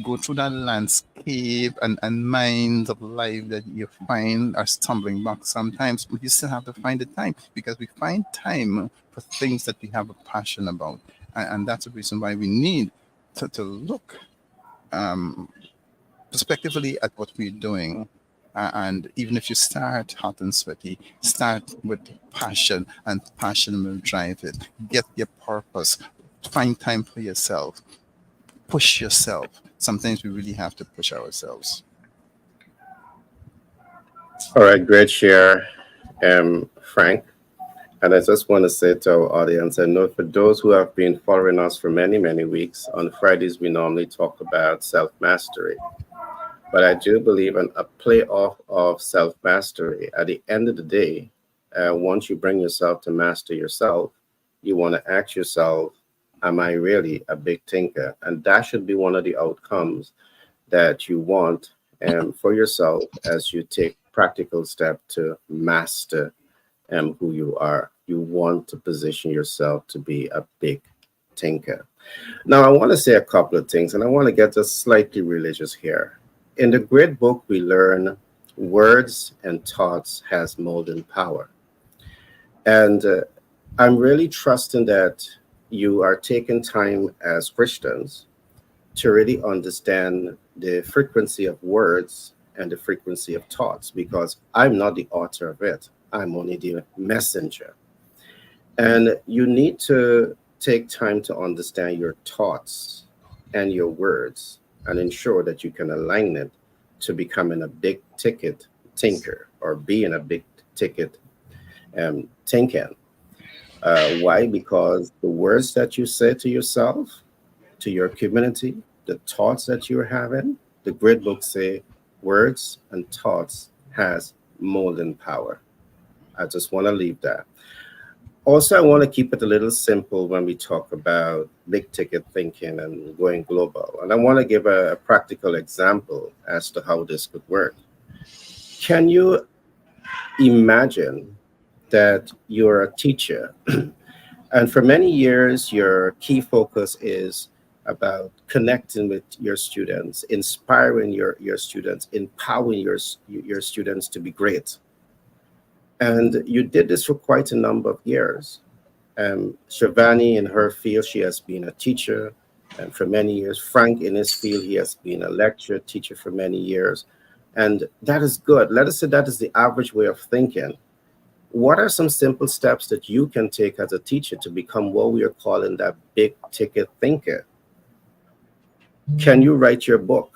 go through that landscape and minds of life that you find are stumbling blocks sometimes, but you still have to find the time because we find time for things that we have a passion about. And that's the reason why we need to look prospectively at what we're doing. And even if you start hot and sweaty, start with passion, and passion will drive it. Get your purpose. Find time for yourself. Push yourself. Sometimes we really have to push ourselves. All right, great share, Frank. And I just want to say to our audience, I know for those who have been following us for many, many weeks, on Fridays we normally talk about self-mastery. But I do believe in a play-off of self-mastery. At the end of the day, once you bring yourself to master yourself, you want to ask yourself, am I really a big thinker? And that should be one of the outcomes that you want for yourself as you take practical steps to master who you are. You want to position yourself to be a big thinker. Now, I want to say a couple of things, and I want to get just slightly religious here. In the great book, we learn words and thoughts has molding power. And I'm really trusting that you are taking time as Christians to really understand the frequency of words and the frequency of thoughts, because I'm not the author of it. I'm only the messenger. And you need to take time to understand your thoughts and your words and ensure that you can align it to becoming a big ticket thinker or being a big ticket thinking. Why? Because the words that you say to yourself, to your community, the thoughts that you're having, the great books say words and thoughts has molding power. I just want to leave that. Also, I want to keep it a little simple when we talk about big ticket thinking and going global. And I want to give a practical example as to how this could work. Can you imagine that you're a teacher and for many years your key focus is about connecting with your students, inspiring your students, empowering your students to be great. And you did this for quite a number of years. Shivani, in her field, she has been a teacher and for many years. Frank, in his field, he has been a lecturer, teacher for many years. And that is good. Let us say that is the average way of thinking. What are some simple steps that you can take as a teacher to become what we are calling that big ticket thinker? Can you write your book?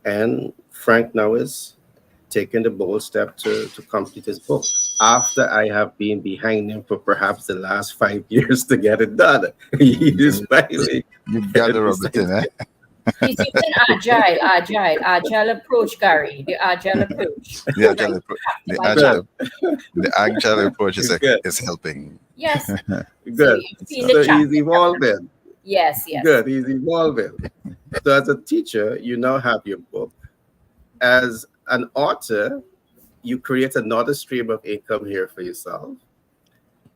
And Frank now is taking the bold step to complete his book after I have been behind him for perhaps the last 5 years to get it done. He is finally You got the rub it besides in, eh? He's using agile approach, Gary. The agile approach. The Like, agile, the like that. good, agile, the agile approach good, is helping. Yes. So good. you've seen the So chat. he's evolving. Yes, yes. Good, he's evolving. So as a teacher, you now have your book. As an author, you create another stream of income here for yourself.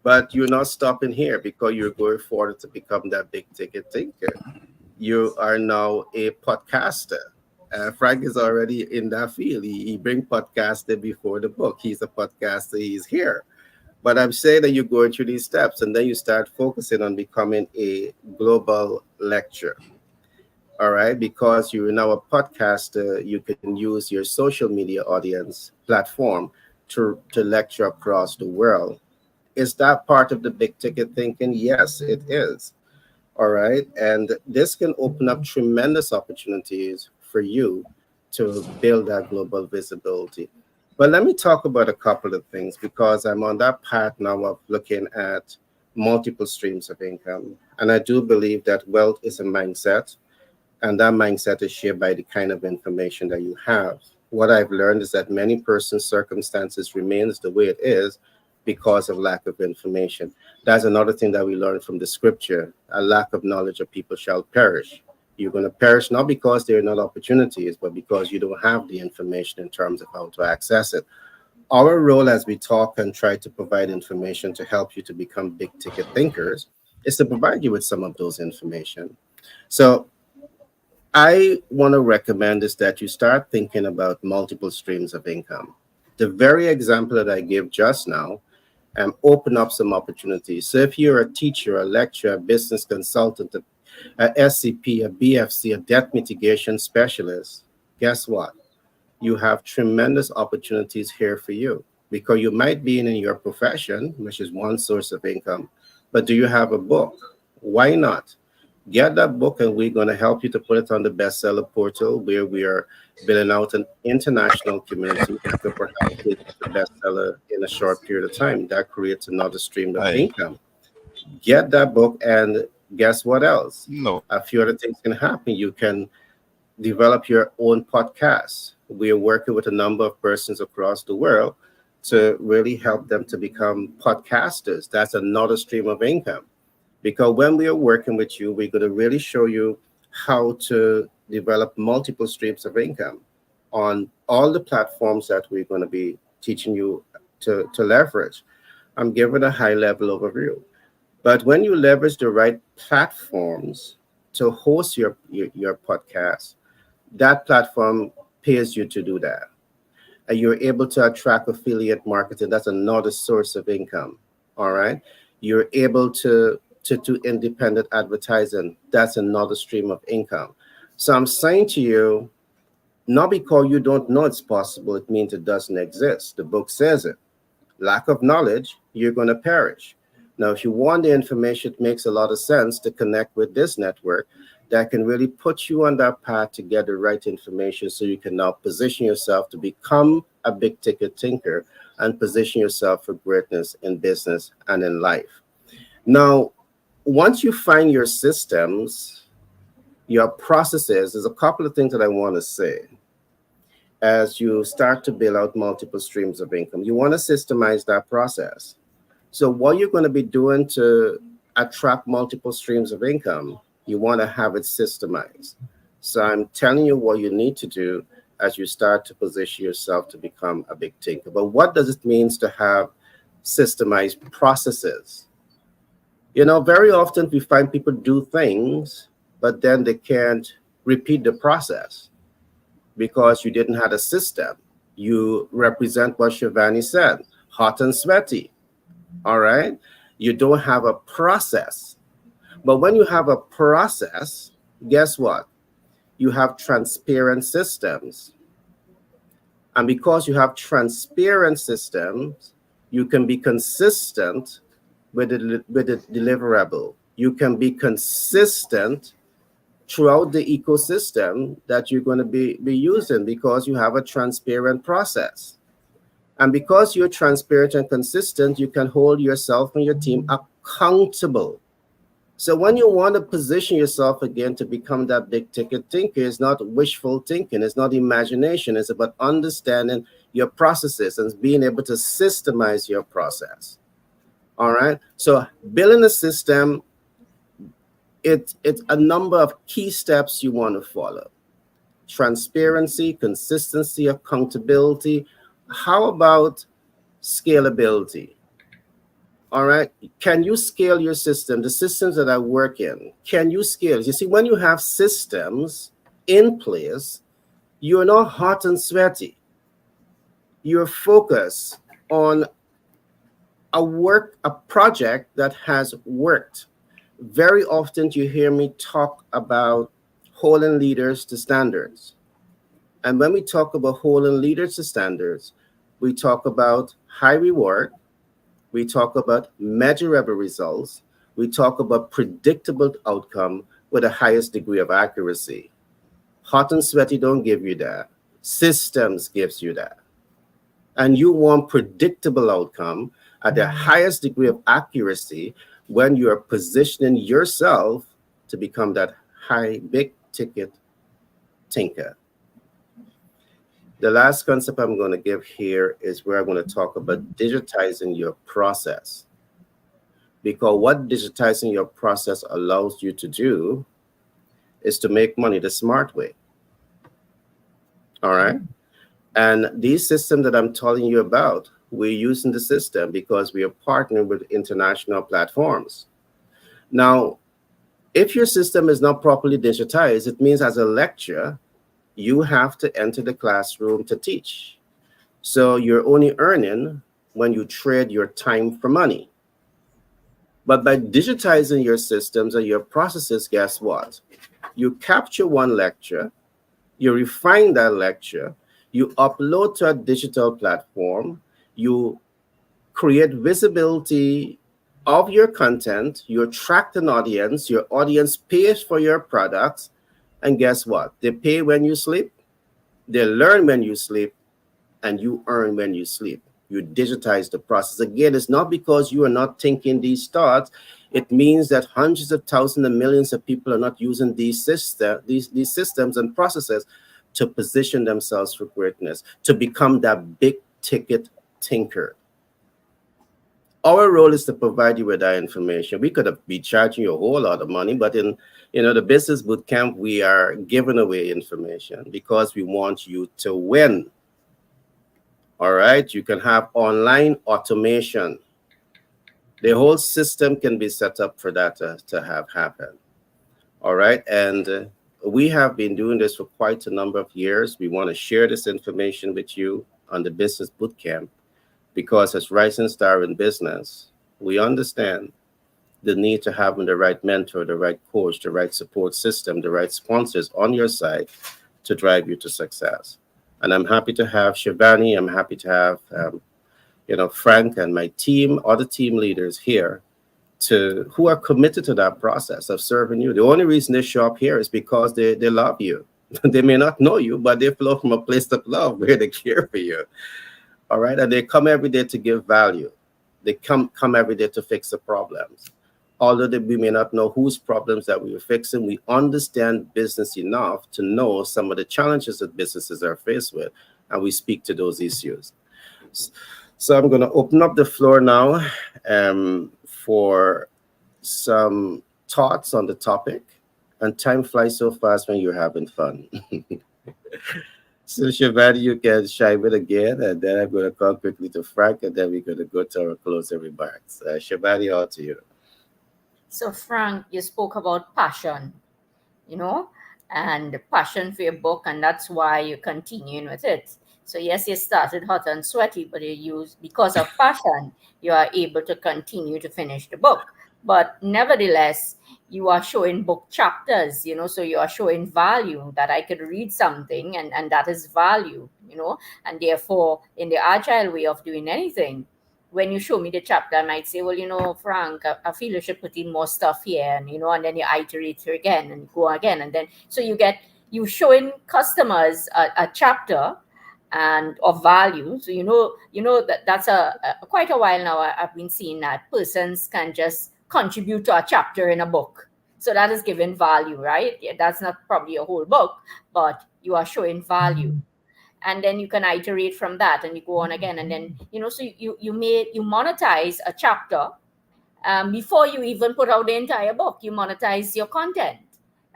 But you're not stopping here because you're going forward to become that big ticket thinker. You are now a podcaster. Frank is already in that field. He bring podcasting before the book. He's a podcaster. He's here. But I'm saying that you're going through these steps, and then you start focusing on becoming a global lecturer. All right, because you're now a podcaster, you can use your social media audience platform to lecture across the world. Is that part of the big ticket thinking? Yes, it is. All right. And this can open up tremendous opportunities for you to build that global visibility. But let me talk about a couple of things because I'm on that path now of looking at multiple streams of income. And I do believe that wealth is a mindset, and that mindset is shared by the kind of information that you have. What I've learned is that many persons' circumstances remains the way it is because of lack of information. That's another thing that we learn from the scripture. A lack of knowledge of people shall perish. You're going to perish not because there are not opportunities, but because you don't have the information in terms of how to access it. Our role as we talk and try to provide information to help you to become big ticket thinkers is to provide you with some of those information. So I want to recommend is that you start thinking about multiple streams of income. The very example that I gave just now open up some opportunities. So if you're a teacher, a lecturer, a business consultant, a SCP, a BFC, a debt mitigation specialist, guess what? You have tremendous opportunities here for you because you might be in your profession, which is one source of income, but do you have a book? Why not? Get that book, and we're going to help you to put it on the bestseller portal where we are building out an international community that could perhaps make it a bestseller in a short period of time. That creates another stream of I income. Get that book, and guess what else? no. A few other things can happen. You can develop your own podcast. We are working with a number of persons across the world to really help them to become podcasters. That's another stream of income. Because when we are working with you, we're going to really show you how to develop multiple streams of income on all the platforms that we're going to be teaching you to leverage. I'm giving a high level overview. But when you leverage the right platforms to host your podcast, that platform pays you to do that. And you're able to attract affiliate marketing. That's another source of income. All right. You're able to do independent advertising. That's another stream of income. So I'm saying to you, not because you don't know it's possible, it means it doesn't exist. The book says it. Lack of knowledge, you're going to perish. Now, if you want the information, it makes a lot of sense to connect with this network that can really put you on that path to get the right information so you can now position yourself to become a big ticket thinker and position yourself for greatness in business and in life. Now, once you find your systems, your processes, there's a couple of things that I want to say as you start to build out multiple streams of income. You want to systemize that process. So what you're going to be doing to attract multiple streams of income, you want to have it systemized. So I'm telling you what you need to do as you start to position yourself to become a big thinker. But what does it mean to have systemized processes? You know, very often we find people do things, but then they can't repeat the process because you didn't have a system. You represent what Shivani said, hot and sweaty. All right. You don't have a process. But when you have a process, guess what? You have transparent systems. And because you have transparent systems, you can be consistent with the deliverable. You can be consistent throughout the ecosystem that you're going to be using because you have a transparent process. And because you're transparent and consistent, you can hold yourself and your team accountable. So when you want to position yourself again to become that big ticket thinker, it's not wishful thinking, it's not imagination, it's about understanding your processes and being able to systemize your process. All right. So building a system, it's a number of key steps you want to follow. Transparency, consistency, accountability. How about scalability? All right. Can you scale your system? The systems that I work in, can you scale? You see, when you have systems in place, you're not hot and sweaty. You're focused on a project that has worked. Very often you hear me talk about holding leaders to standards. And when we talk about holding leaders to standards, we talk about high reward, we talk about measurable results, we talk about predictable outcome with the highest degree of accuracy. Hot and sweaty don't give you that. Systems gives you that. And you want predictable outcome at the highest degree of accuracy when you are positioning yourself to become that high, big ticket thinker. The last concept I'm going to give here is where I'm going to talk about digitizing your process. Because what digitizing your process allows you to do is to make money the smart way. All right. And these systems that I'm telling you about, we're using the system because we are partnering with international platforms. Now, if your system is not properly digitized, it means as a lecturer, you have to enter the classroom to teach. So you're only earning when you trade your time for money. But by digitizing your systems and your processes, guess what? You capture one lecture, you refine that lecture, you upload to a digital platform, you create visibility of your content, you attract an audience, your audience pays for your products, and guess what? They pay when you sleep, they learn when you sleep, and you earn when you sleep. You digitize the process. Again, it's not because you are not thinking these thoughts. It means that hundreds of thousands and millions of people are not using these systems and processes to position themselves for greatness, to become that big ticket thinker. Our role is to provide you with that information. We could have been charging you a whole lot of money, but in the business boot camp, we are giving away information because we want you to win. All right, you can have online automation. The whole system can be set up for that to have happen. All right. And we have been doing this for quite a number of years. We want to share this information with you on the Business Bootcamp because, as Rising Star in business, we understand the need to have the right mentor, the right coach, the right support system, the right sponsors on your side to drive you to success. And I'm happy to have Shivani. I'm happy to have, Frank and my team, other team leaders here who are committed to that process of serving you. The only reason they show up here is because they love you. They may not know you, but they flow from a place of love where they care for you. All right. And they come every day to give value. They come every day to fix the problems. Although we may not know whose problems that we are fixing, we understand business enough to know some of the challenges that businesses are faced with, and we speak to those issues. So I'm going to open up the floor now for some thoughts on the topic. And time flies so fast when you're having fun. So Shivani, you can chime in again, and then I'm going to come quickly to Frank, and then we're going to go to our closing remarks. Shivani, on to you. So, Frank, you spoke about passion, and passion for your book, and that's why you're continuing with it. So, yes, you started hot and sweaty, but because of passion, you are able to continue to finish the book. But nevertheless, you are showing book chapters, so you are showing value that I could read something, and that is value, and therefore, in the agile way of doing anything, when you show me the chapter, I might say, well, Frank, I feel you should put in more stuff here, and then you iterate it again and go again. And then, so you showing customers a chapter and of value. So, that's quite a while now. I've been seeing that persons can just contribute to a chapter in a book. So that is giving value, right? Yeah, that's not probably a whole book, but you are showing value. And then you can iterate from that and you go on again. And then, so you monetize a chapter before you even put out the entire book. You monetize your content.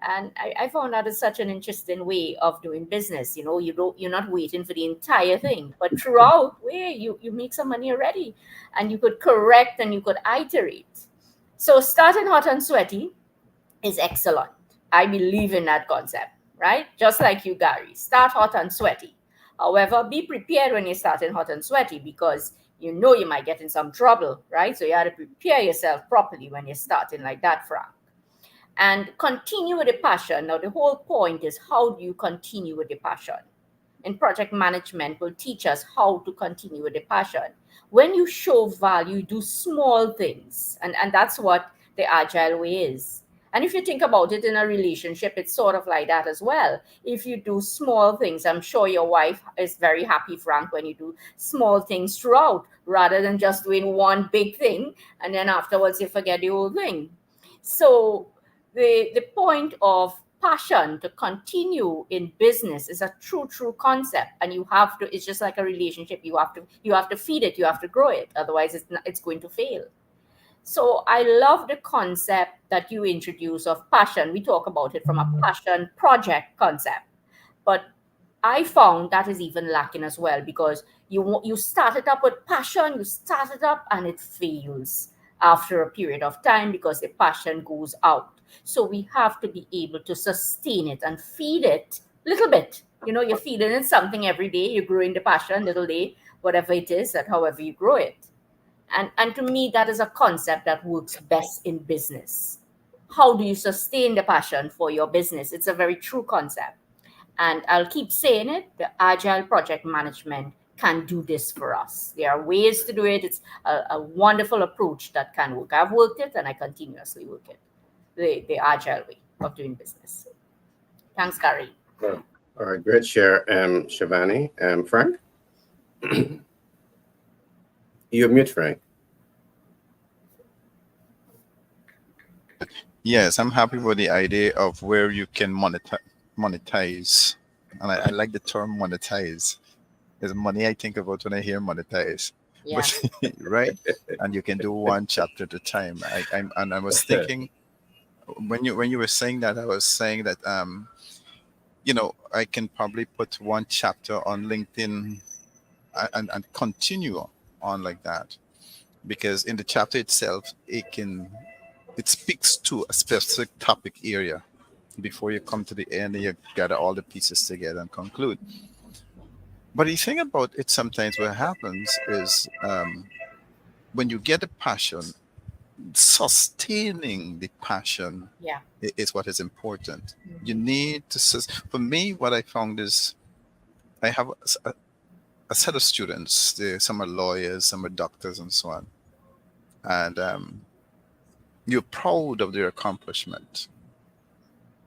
And I found that is such an interesting way of doing business. You're not waiting for the entire thing, but throughout where you make some money already, and you could correct and you could iterate. So starting hot and sweaty is excellent. I believe in that concept, right? Just like you, Gary, start hot and sweaty. However, be prepared when you're starting hot and sweaty, because you might get in some trouble, right? So you have to prepare yourself properly when you're starting like that, Frank. And continue with the passion. Now, the whole point is, how do you continue with the passion? And project management will teach us how to continue with the passion. When you show value, do small things. And that's what the agile way is. And if you think about it in a relationship, it's sort of like that as well. If you do small things, I'm sure your wife is very happy, Frank, when you do small things throughout, rather than just doing one big thing and then afterwards you forget the whole thing. So the point of passion to continue in business is a true concept, and it's just like a relationship. You have to feed it, you have to grow it, otherwise it's going to fail. So I love the concept that you introduce of passion. We talk about it from a passion project concept, but I found that is even lacking as well, because you start it up with passion, you start it up and it fails after a period of time because the passion goes out. So we have to be able to sustain it and feed it a little bit. You're feeding it something every day, you're growing the passion little day, whatever it is, that however you grow it. And to me, that is a concept that works best in business. How do you sustain the passion for your business? It's a very true concept. And I'll keep saying it, the agile project management can do this for us. There are ways to do it. It's a wonderful approach that can work. I've worked it and I continuously work it. The agile way of doing business. Thanks, Gary. All right, great share, Shivani. Frank? You're mute, Frank. Yes, I'm happy with the idea of where you can monetize. And I like the term monetize. There's money I think about when I hear monetize. Yeah. But, right? And you can do one chapter at a time. I was thinking when you were saying that, I was saying that I can probably put one chapter on LinkedIn and continue on like that. because in the chapter itself, it speaks to a specific topic area. Before you come to the end, you gather all the pieces together and conclude. But the thing about it, sometimes what happens is when you get a passion, sustaining the passion Yeah. is what is important. You need to, for me, what I found is I have a set of students. Some are lawyers, some are doctors, and so on. And you're proud of their accomplishment.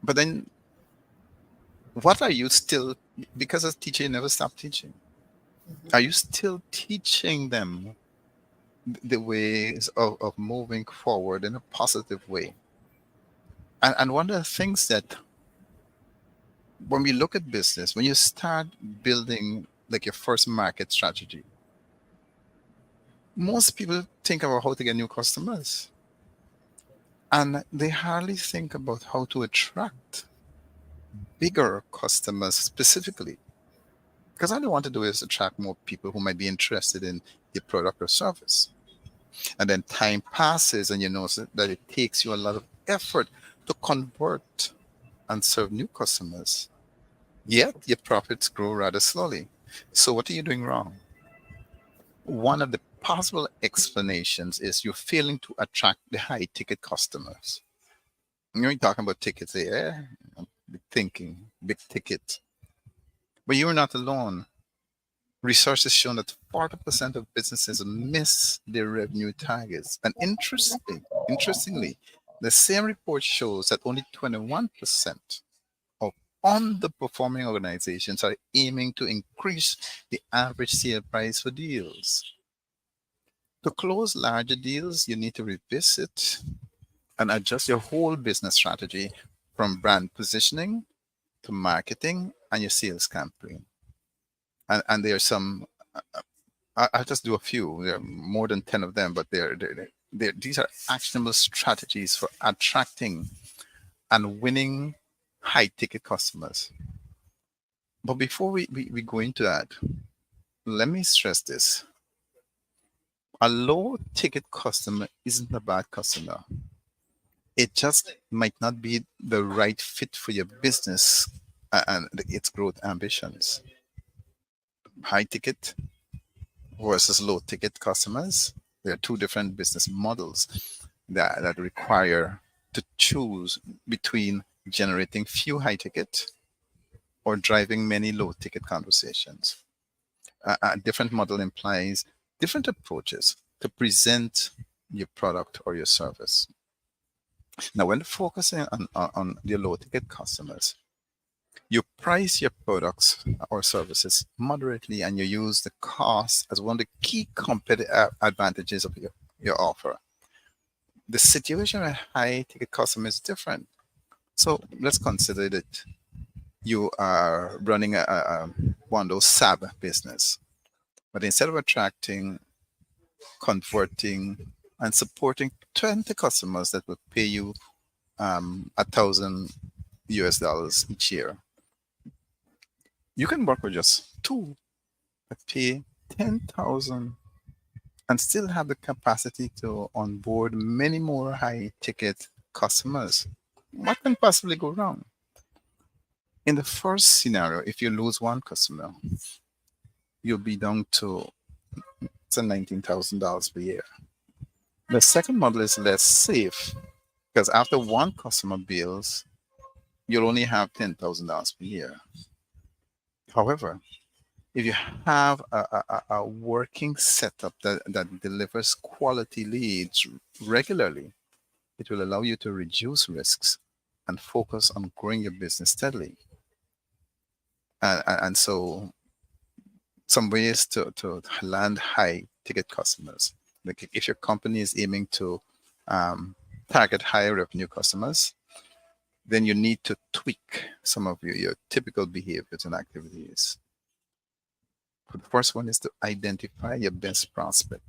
But then, what are you still, because as a teacher, you never stop teaching. Are you still teaching them the ways of moving forward in a positive way? And one of the things that when we look at business, when you start building like your first market strategy, most people think about how to get new customers. And they hardly think about how to attract bigger customers specifically. Because all they want to do is attract more people who might be interested in your product or service. And then time passes and you notice that it takes you a lot of effort to convert and serve new customers. Yet your profits grow rather slowly. So what are you doing wrong? One of the possible explanations is you're failing to attract the high ticket customers. You're talking about tickets there, big thinking, big ticket. But you're not alone. Research has shown that 40% of businesses miss their revenue targets. And interestingly, the same report shows that only 21% of underperforming organizations are aiming to increase the average sale price for deals. To close larger deals, you need to revisit and adjust your whole business strategy from brand positioning to marketing and your sales campaign. And there are some, I'll just do a few. There are more than 10 of them, but these are actionable strategies for attracting and winning high ticket customers. But before we go into that, let me stress this. A low ticket customer isn't a bad customer. It just might not be the right fit for your business and its growth ambitions. High ticket versus low ticket customers, there are two different business models that require to choose between generating few high ticket or driving many low ticket conversations. A different model implies different approaches to present your product or your service. Now, when focusing on the low ticket customers, you price your products or services moderately and you use the cost as one of the key competitive advantages of your offer. The situation with high ticket customers is different. So let's consider that you are running one of those SAB business, but instead of attracting, converting, and supporting 20 customers that will pay you $1,000 each year, you can work with just two that pay 10,000 and still have the capacity to onboard many more high ticket customers. What can possibly go wrong? In the first scenario, if you lose one customer, you'll be down to $19,000 per year. The second model is less safe because after one customer bills, you'll only have $10,000 per year. However, if you have a working setup that delivers quality leads regularly, it will allow you to reduce risks and focus on growing your business steadily. And so some ways to land high ticket customers. Like if your company is aiming to target higher revenue customers, then you need to tweak some of your typical behaviors and activities. The first one is to identify your best prospect.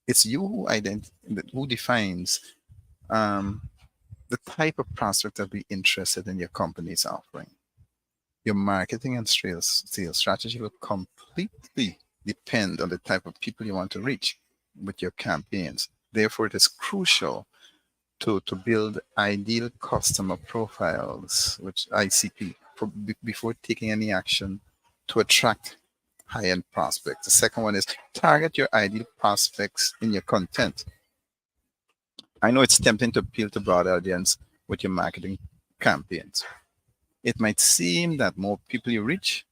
It's you who defines the type of prospect that be interested in your company's offering. Your marketing and sales strategy will completely depend on the type of people you want to reach. with your campaigns. Therefore, it is crucial to build ideal customer profiles, which ICP, before taking any action to attract high-end prospects. The second one is target your ideal prospects in your content. I know it's tempting to appeal to broad audience with your marketing campaigns. It might seem that more people you reach,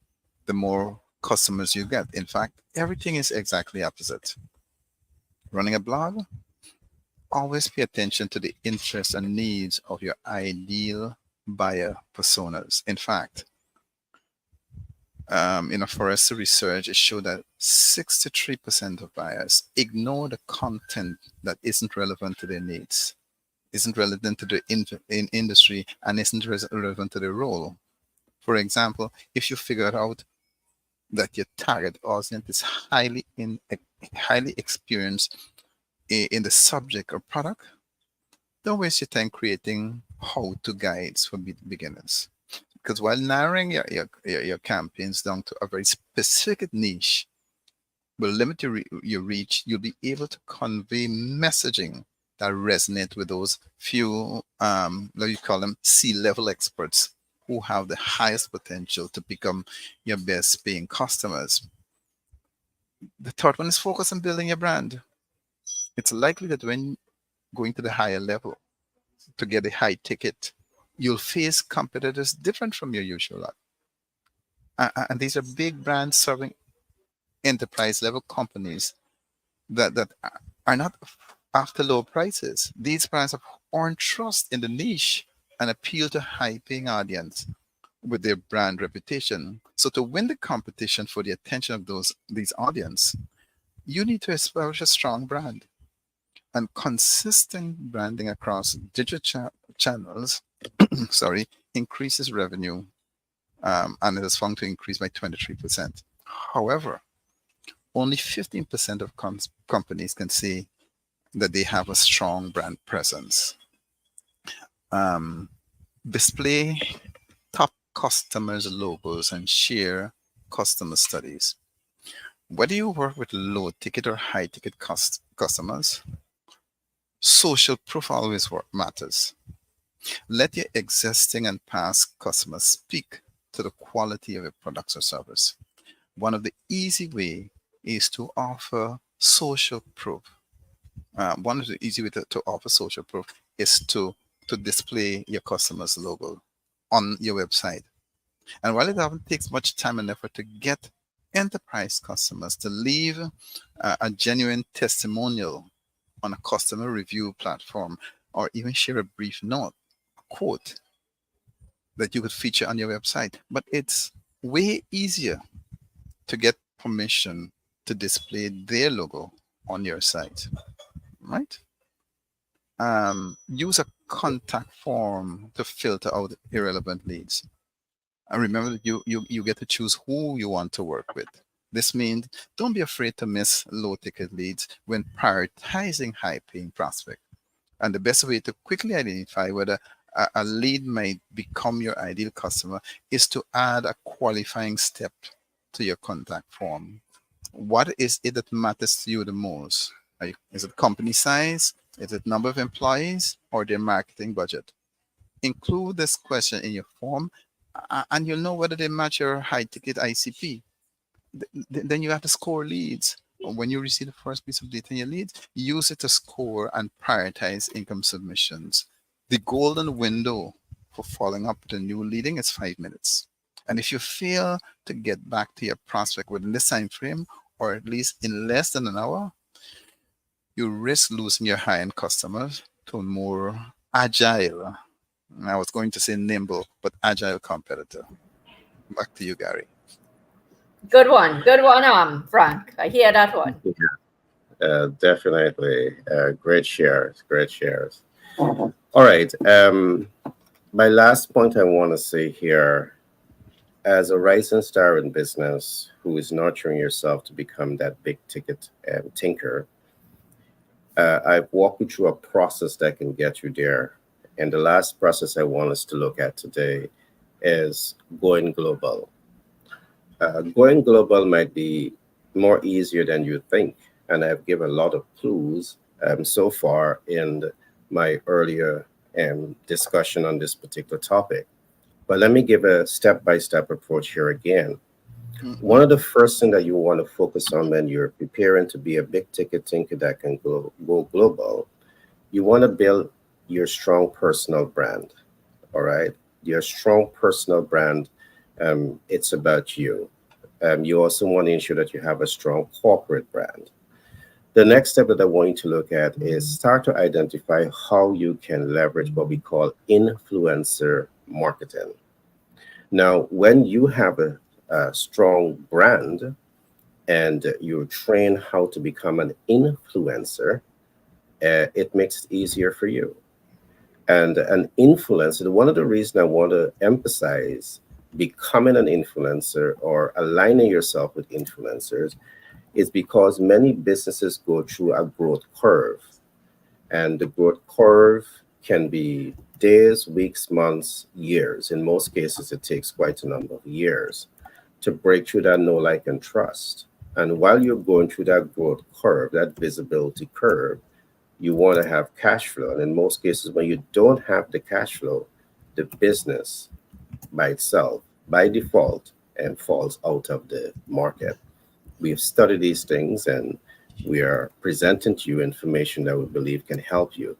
the more customers you get. In fact, everything is exactly opposite. Running a blog, always pay attention to the interests and needs of your ideal buyer personas. In fact, in a Forrester research, it showed that 63% of buyers ignore the content that isn't relevant to their needs, isn't relevant to the industry, and isn't relevant to their role. For example, if you figure out that your target audience is highly experienced in the subject or product, don't waste your time creating how-to guides for beginners. Because while narrowing your campaigns down to a very specific niche will limit your reach, you'll be able to convey messaging that resonate with those few, what you call them, C-level experts who have the highest potential to become your best paying customers. The third one is focus on building your brand. It's likely that when going to the higher level to get a high ticket, you'll face competitors different from your usual lot. And these are big brands serving enterprise level companies that are not after low prices. These brands have earned trust in the niche and appeal to high paying audience with their brand reputation. So to win the competition for the attention of these audience, you need to establish a strong brand. And consistent branding across digital channels increases revenue, and it is found to increase by 23%. However, only 15% of companies can say that they have a strong brand presence. Display top customers' logos and share customer studies. Whether you work with low ticket or high ticket customers, social proof always matters. Let your existing and past customers speak to the quality of your products or service. One of the easy ways is to offer social proof. One of the easy ways to offer social proof is to display your customer's logo on your website. And while it often takes much time and effort to get enterprise customers to leave a genuine testimonial on a customer review platform, or even share a brief note, a quote that you could feature on your website. But it's way easier to get permission to display their logo on your site, right? Use a contact form to filter out irrelevant leads. And remember that you get to choose who you want to work with. This means don't be afraid to miss low-ticket leads when prioritizing high-paying prospects. And the best way to quickly identify whether a lead might become your ideal customer is to add a qualifying step to your contact form. What is it that matters to you the most? Is it company size? Is it number of employees or their marketing budget? Include this question in your form and you'll know whether they match your high-ticket ICP. Then you have to score leads. When you receive the first piece of data in your leads, use it to score and prioritize income submissions. The golden window for following up with a new leading is 5 minutes. And if you fail to get back to your prospect within this time frame, or at least in less than an hour, you risk losing your high-end customers to a more agile, I was going to say nimble, but agile competitor. Back to you, Gary. Good one, Frank. I hear that one. Definitely. Great shares. All right. My last point I want to say here, as a rising star in business who is nurturing yourself to become that big ticket tinker, I've walked you through a process that can get you there. And the last process I want us to look at today is going global. Going global might be more easier than you think, and I've given a lot of clues so far in my earlier discussion on this particular topic. But let me give a step-by-step approach here again. One of the first things that you want to focus on when you're preparing to be a big ticket thinker that can go global, you want to build your strong personal brand. All right. Your strong personal brand, it's about you. You also want to ensure that you have a strong corporate brand. The next step that I want you to look at is start to identify how you can leverage what we call influencer marketing. Now, when you have a strong brand and you train how to become an influencer, it makes it easier for you. And an influencer, one of the reasons I want to emphasize becoming an influencer or aligning yourself with influencers is because many businesses go through a growth curve. And the growth curve can be days, weeks, months, years. In most cases, it takes quite a number of years to break through that know, like, and trust. And while you're going through that growth curve, that visibility curve, you want to have cash flow. And in most cases, when you don't have the cash flow, the business by itself, by default, and falls out of the market. We've studied these things and we are presenting to you information that we believe can help you.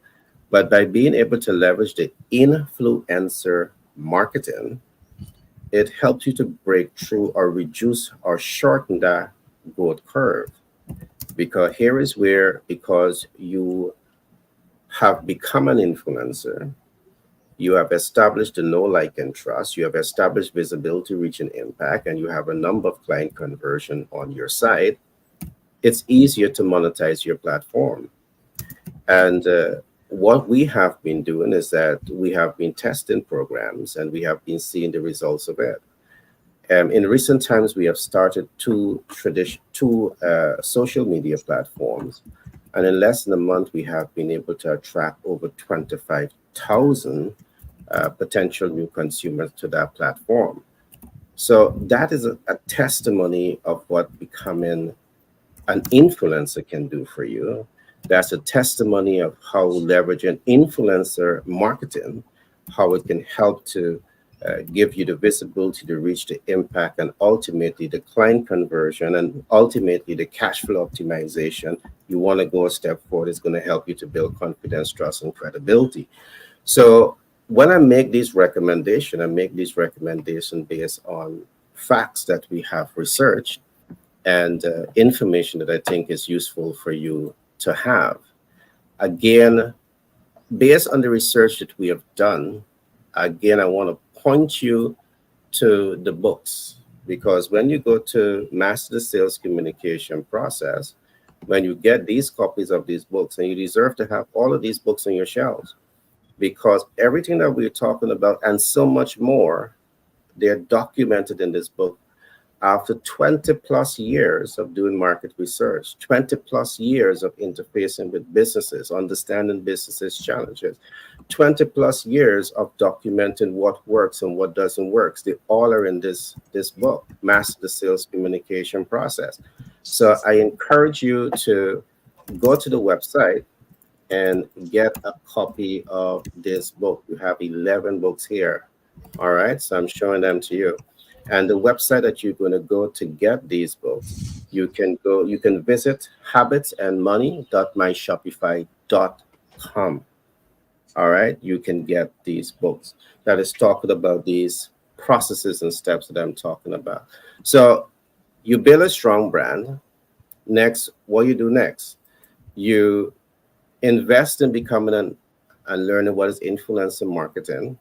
But by being able to leverage the influencer marketing, it helps you to break through or reduce or shorten that growth curve. Because here is where, because you have become an influencer, you have established the know, like, and trust, you have established visibility, reach, and impact, and you have a number of client conversion on your side, it's easier to monetize your platform. And what we have been doing is that we have been testing programs and we have been seeing the results of it. In recent times, we have started two social media platforms. And in less than a month, we have been able to attract over 25,000 potential new consumers to that platform. So that is a testimony of what becoming an influencer can do for you. That's a testimony of how leveraging influencer marketing, how it can help to give you the visibility, to reach the impact, and ultimately the client conversion, and ultimately the cash flow optimization. You want to go a step forward. It's going to help you to build confidence, trust, and credibility. So when I make these recommendations, I make these recommendations based on facts that we have researched and information that I think is useful for you to have. Again, based on the research that we have done, again, I want to point you to the books, because when you go to master the sales communication process, when you get these copies of these books, and you deserve to have all of these books on your shelves, because everything that we're talking about and so much more, they're documented in this book. After 20 plus years of doing market research, 20 plus years of interfacing with businesses, understanding businesses' challenges, 20 plus years of documenting what works and what doesn't work. They all are in this book, Master the Sales Communication Process. So I encourage you to go to the website and get a copy of this book. You have 11 books here. All right, so I'm showing them to you. And the website that you're going to go to get these books, you can visit habitsandmoney.myshopify.com. All right, you can get these books that is talking about these processes and steps that I'm talking about. So you build a strong brand. Next, what you do next? You invest in becoming and learning what is influencer marketing.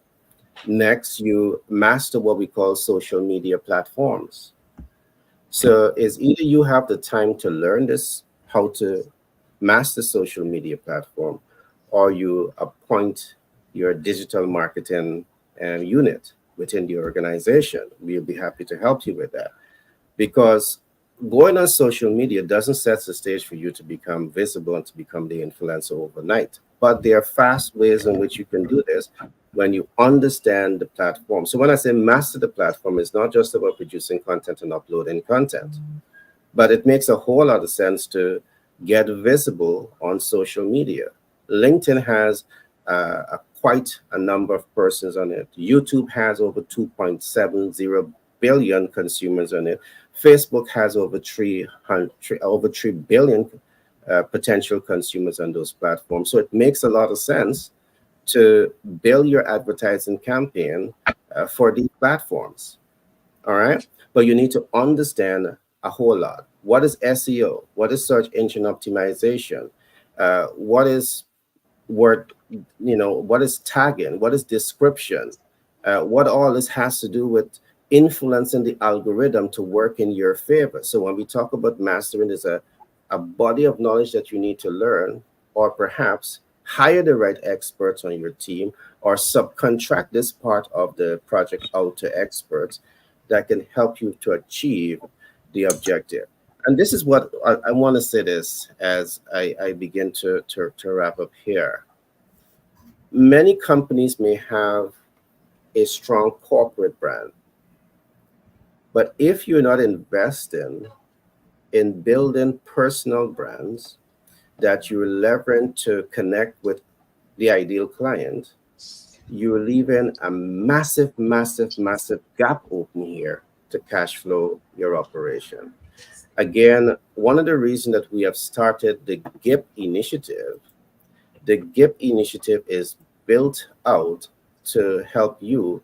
Next, you master what we call social media platforms. So it's either you have the time to learn this, how to master social media platform, or you appoint your digital marketing unit within the organization. We'll be happy to help you with that. Because going on social media doesn't set the stage for you to become visible and to become the influencer overnight. But there are fast ways in which you can do this when you understand the platform. So when I say master the platform, it's not just about producing content and uploading content, but it makes a whole lot of sense to get visible on social media. LinkedIn has quite a number of persons on it. YouTube has over 2.70 billion consumers on it. Facebook has over 3 billion potential consumers on those platforms. So it makes a lot of sense to build your advertising campaign for these platforms. All right. But you need to understand a whole lot. What is SEO? What is search engine optimization? What is word, what is tagging? What is description? What all this has to do with influencing the algorithm to work in your favor. So when we talk about mastering, there's a body of knowledge that you need to learn, or perhaps hire the right experts on your team, or subcontract this part of the project out to experts that can help you to achieve the objective. And this is what I want to say this as I begin to wrap up here. Many companies may have a strong corporate brand, but if you're not investing in building personal brands that you leverage to connect with the ideal client, you're leaving a massive, massive, massive gap open here to cash flow your operation. Again, one of the reasons that we have started the GIPP initiative, the GIPP initiative is built out to help you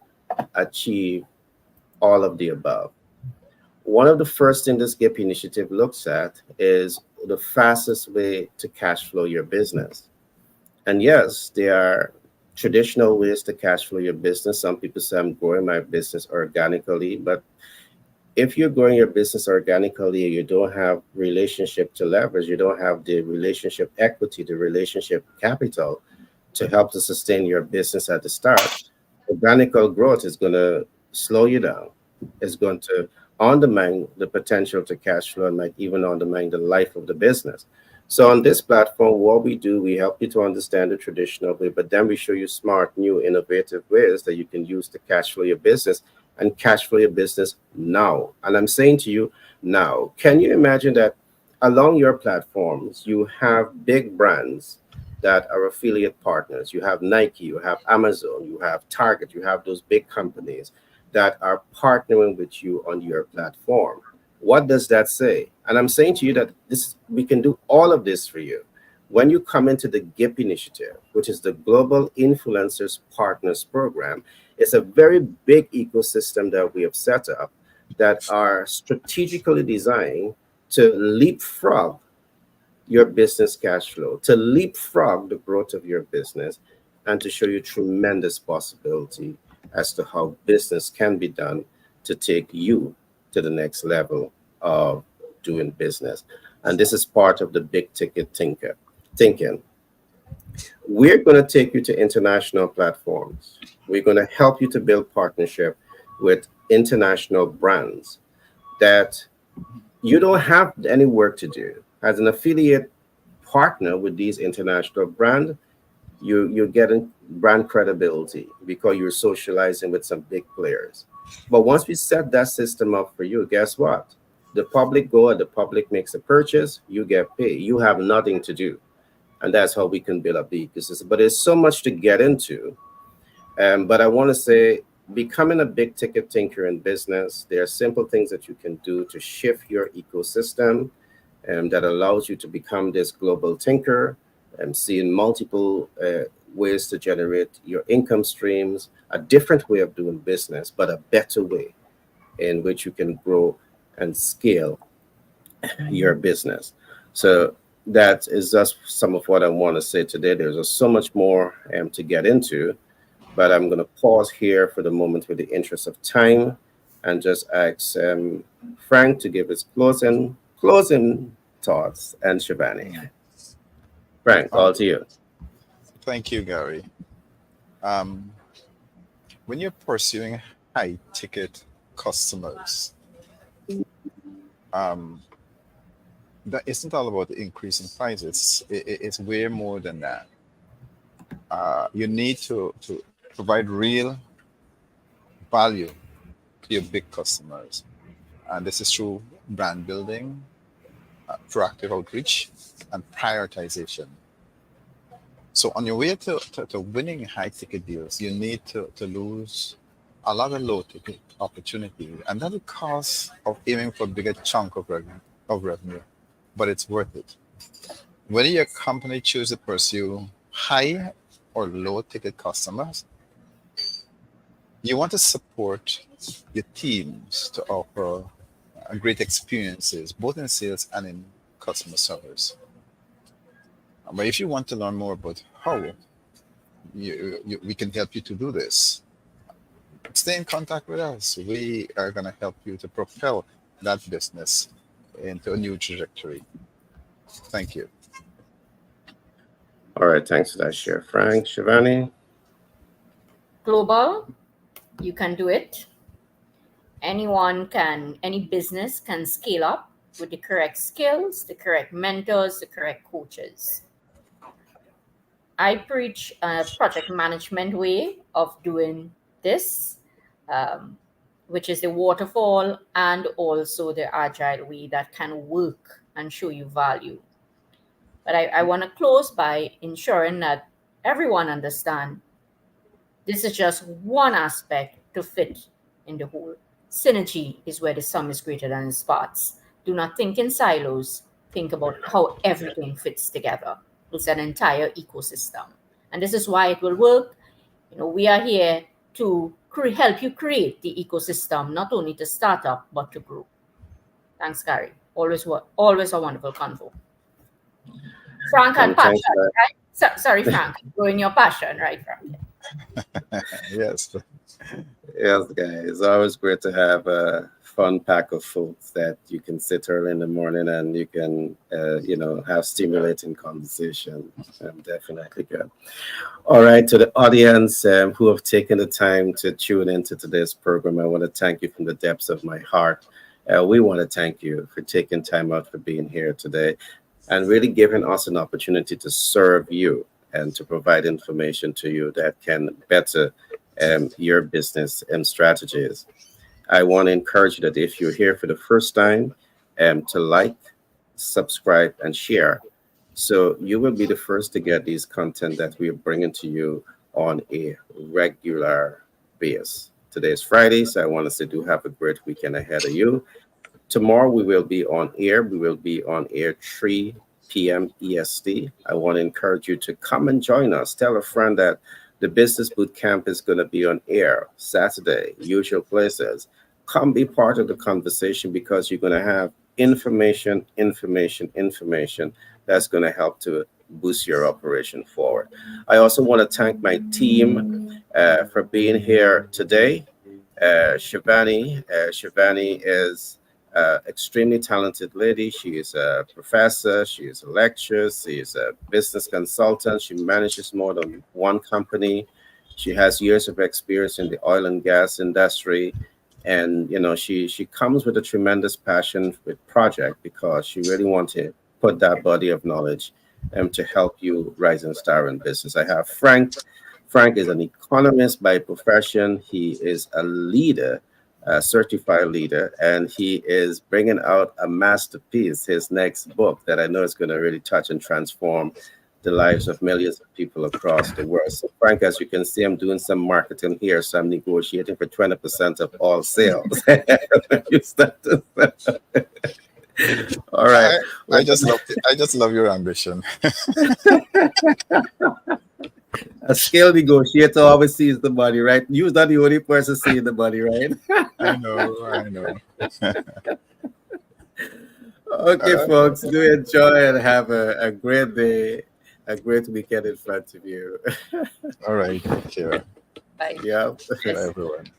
achieve all of the above. One of the first things this GIPP initiative looks at is the fastest way to cash flow your business. And yes, there are traditional ways to cash flow your business. Some people say I'm growing my business organically, but if you're growing your business organically, you don't have relationship to leverage, you don't have the relationship equity, the relationship capital to help to sustain your business at the start, organic growth is going to slow you down. It's going to undermine the potential to cash flow and might even undermine the life of the business. So on this platform, what we do, we help you to understand the traditional way, but then we show you smart, new, innovative ways that you can use to cash flow your business and cash flow your business now. And I'm saying to you now, can you imagine that along your platforms, you have big brands that are affiliate partners? You have Nike, you have Amazon, you have Target, you have those big companies that are partnering with you on your platform. What does that say? And I'm saying to you that we can do all of this for you. When you come into the GIPP initiative, which is the Global Influencers Partners Program, it's a very big ecosystem that we have set up that are strategically designed to leapfrog your business cash flow, to leapfrog the growth of your business, and to show you tremendous possibility as to how business can be done to take you to the next level of doing business. And this is part of the big ticket thinking. We're going to take you to international platforms. We're going to help you to build partnership with international brands that you don't have any work to do. As an affiliate partner with these international brands, you're getting brand credibility because you're socializing with some big players. But once we set that system up for you, guess what? The public go and the public makes a purchase, you get paid. You have nothing to do. And that's how we can build up the ecosystem. But there's so much to get into. But I want to say, becoming a big ticket thinker in business, there are simple things that you can do to shift your ecosystem that allows you to become this global thinker and seeing multiple ways to generate your income streams, a different way of doing business, but a better way in which you can grow and scale your business. So that is just some of what I want to say today. There's just so much more to get into, but I'm going to pause here for the moment with the interest of time and just ask Frank to give his closing thoughts and Shivani. Frank, all to you. Thank you, Gary. When you're pursuing high ticket customers, that isn't all about increasing prices. It's way more than that. You need to provide real value to your big customers. And this is through brand building, proactive outreach, and prioritization. So on your way to winning high ticket deals, you need to lose a lot of low ticket opportunities, and that will cost of aiming for a bigger chunk of revenue, but it's worth it. Whether your company chooses to pursue high or low ticket customers, you want to support your teams to offer great experiences, both in sales and in customer service. But if you want to learn more about how we can help you to do this, stay in contact with us. We are going to help you to propel that business into a new trajectory. Thank you. All right, thanks for that share, Frank. Shivani? Global, you can do it. Any business can scale up with the correct skills, the correct mentors, the correct coaches. I preach a project management way of doing this, which is the waterfall and also the agile way that can work and show you value. But I want to close by ensuring that everyone understands this is just one aspect to fit in the whole. Synergy is where the sum is greater than its parts. Do not think in silos. Think about how everything fits together. It's an entire ecosystem. And this is why it will work. We are here to help you create the ecosystem, not only to start up, but to grow. Thanks, Gary. Always a wonderful convo. Frank and passion, right? Sorry, Frank. Growing your passion, right, Frank? Yes. Yes, guys. It's always great to have a fun pack of folks that you can sit early in the morning and you can, have stimulating conversation. Definitely good. All right, to the audience who have taken the time to tune into today's program, I want to thank you from the depths of my heart. We want to thank you for taking time out for being here today and really giving us an opportunity to serve you and to provide information to you that can better your business and strategies. I want to encourage you that if you're here for the first time, to like, subscribe, and share. So you will be the first to get these content that we are bringing to you on a regular basis. Today is Friday, so I want to say do have a great weekend ahead of you. Tomorrow we will be on air. We will be on air 3 p.m. EST. I want to encourage you to come and join us. Tell a friend that the Business Boot Camp is going to be on air Saturday, usual places. Come be part of the conversation because you're going to have information that's going to help to boost your operation forward. I also want to thank my team for being here today. Shivani is extremely talented lady. She is a professor, she is a lecturer, she is a business consultant. She manages more than one company. She has years of experience in the oil and gas industry. And, she comes with a tremendous passion with project because she really wants to put that body of knowledge to help you rise and star in business. I have Frank. Frank is an economist by profession. He is a leader, a certified leader, and he is bringing out a masterpiece, his next book that I know is going to really touch and transform the lives of millions of people across the world. So Frank, as you can see, I'm doing some marketing here, so I'm negotiating for 20% of all sales. All right. I just love your ambition. A skilled negotiator always sees the money, right? You're not the only person seeing the money, right? I know. Okay, folks, do enjoy and have a great day, a great weekend in front of you. All right. Take care. Bye. Yeah. Bye, everyone.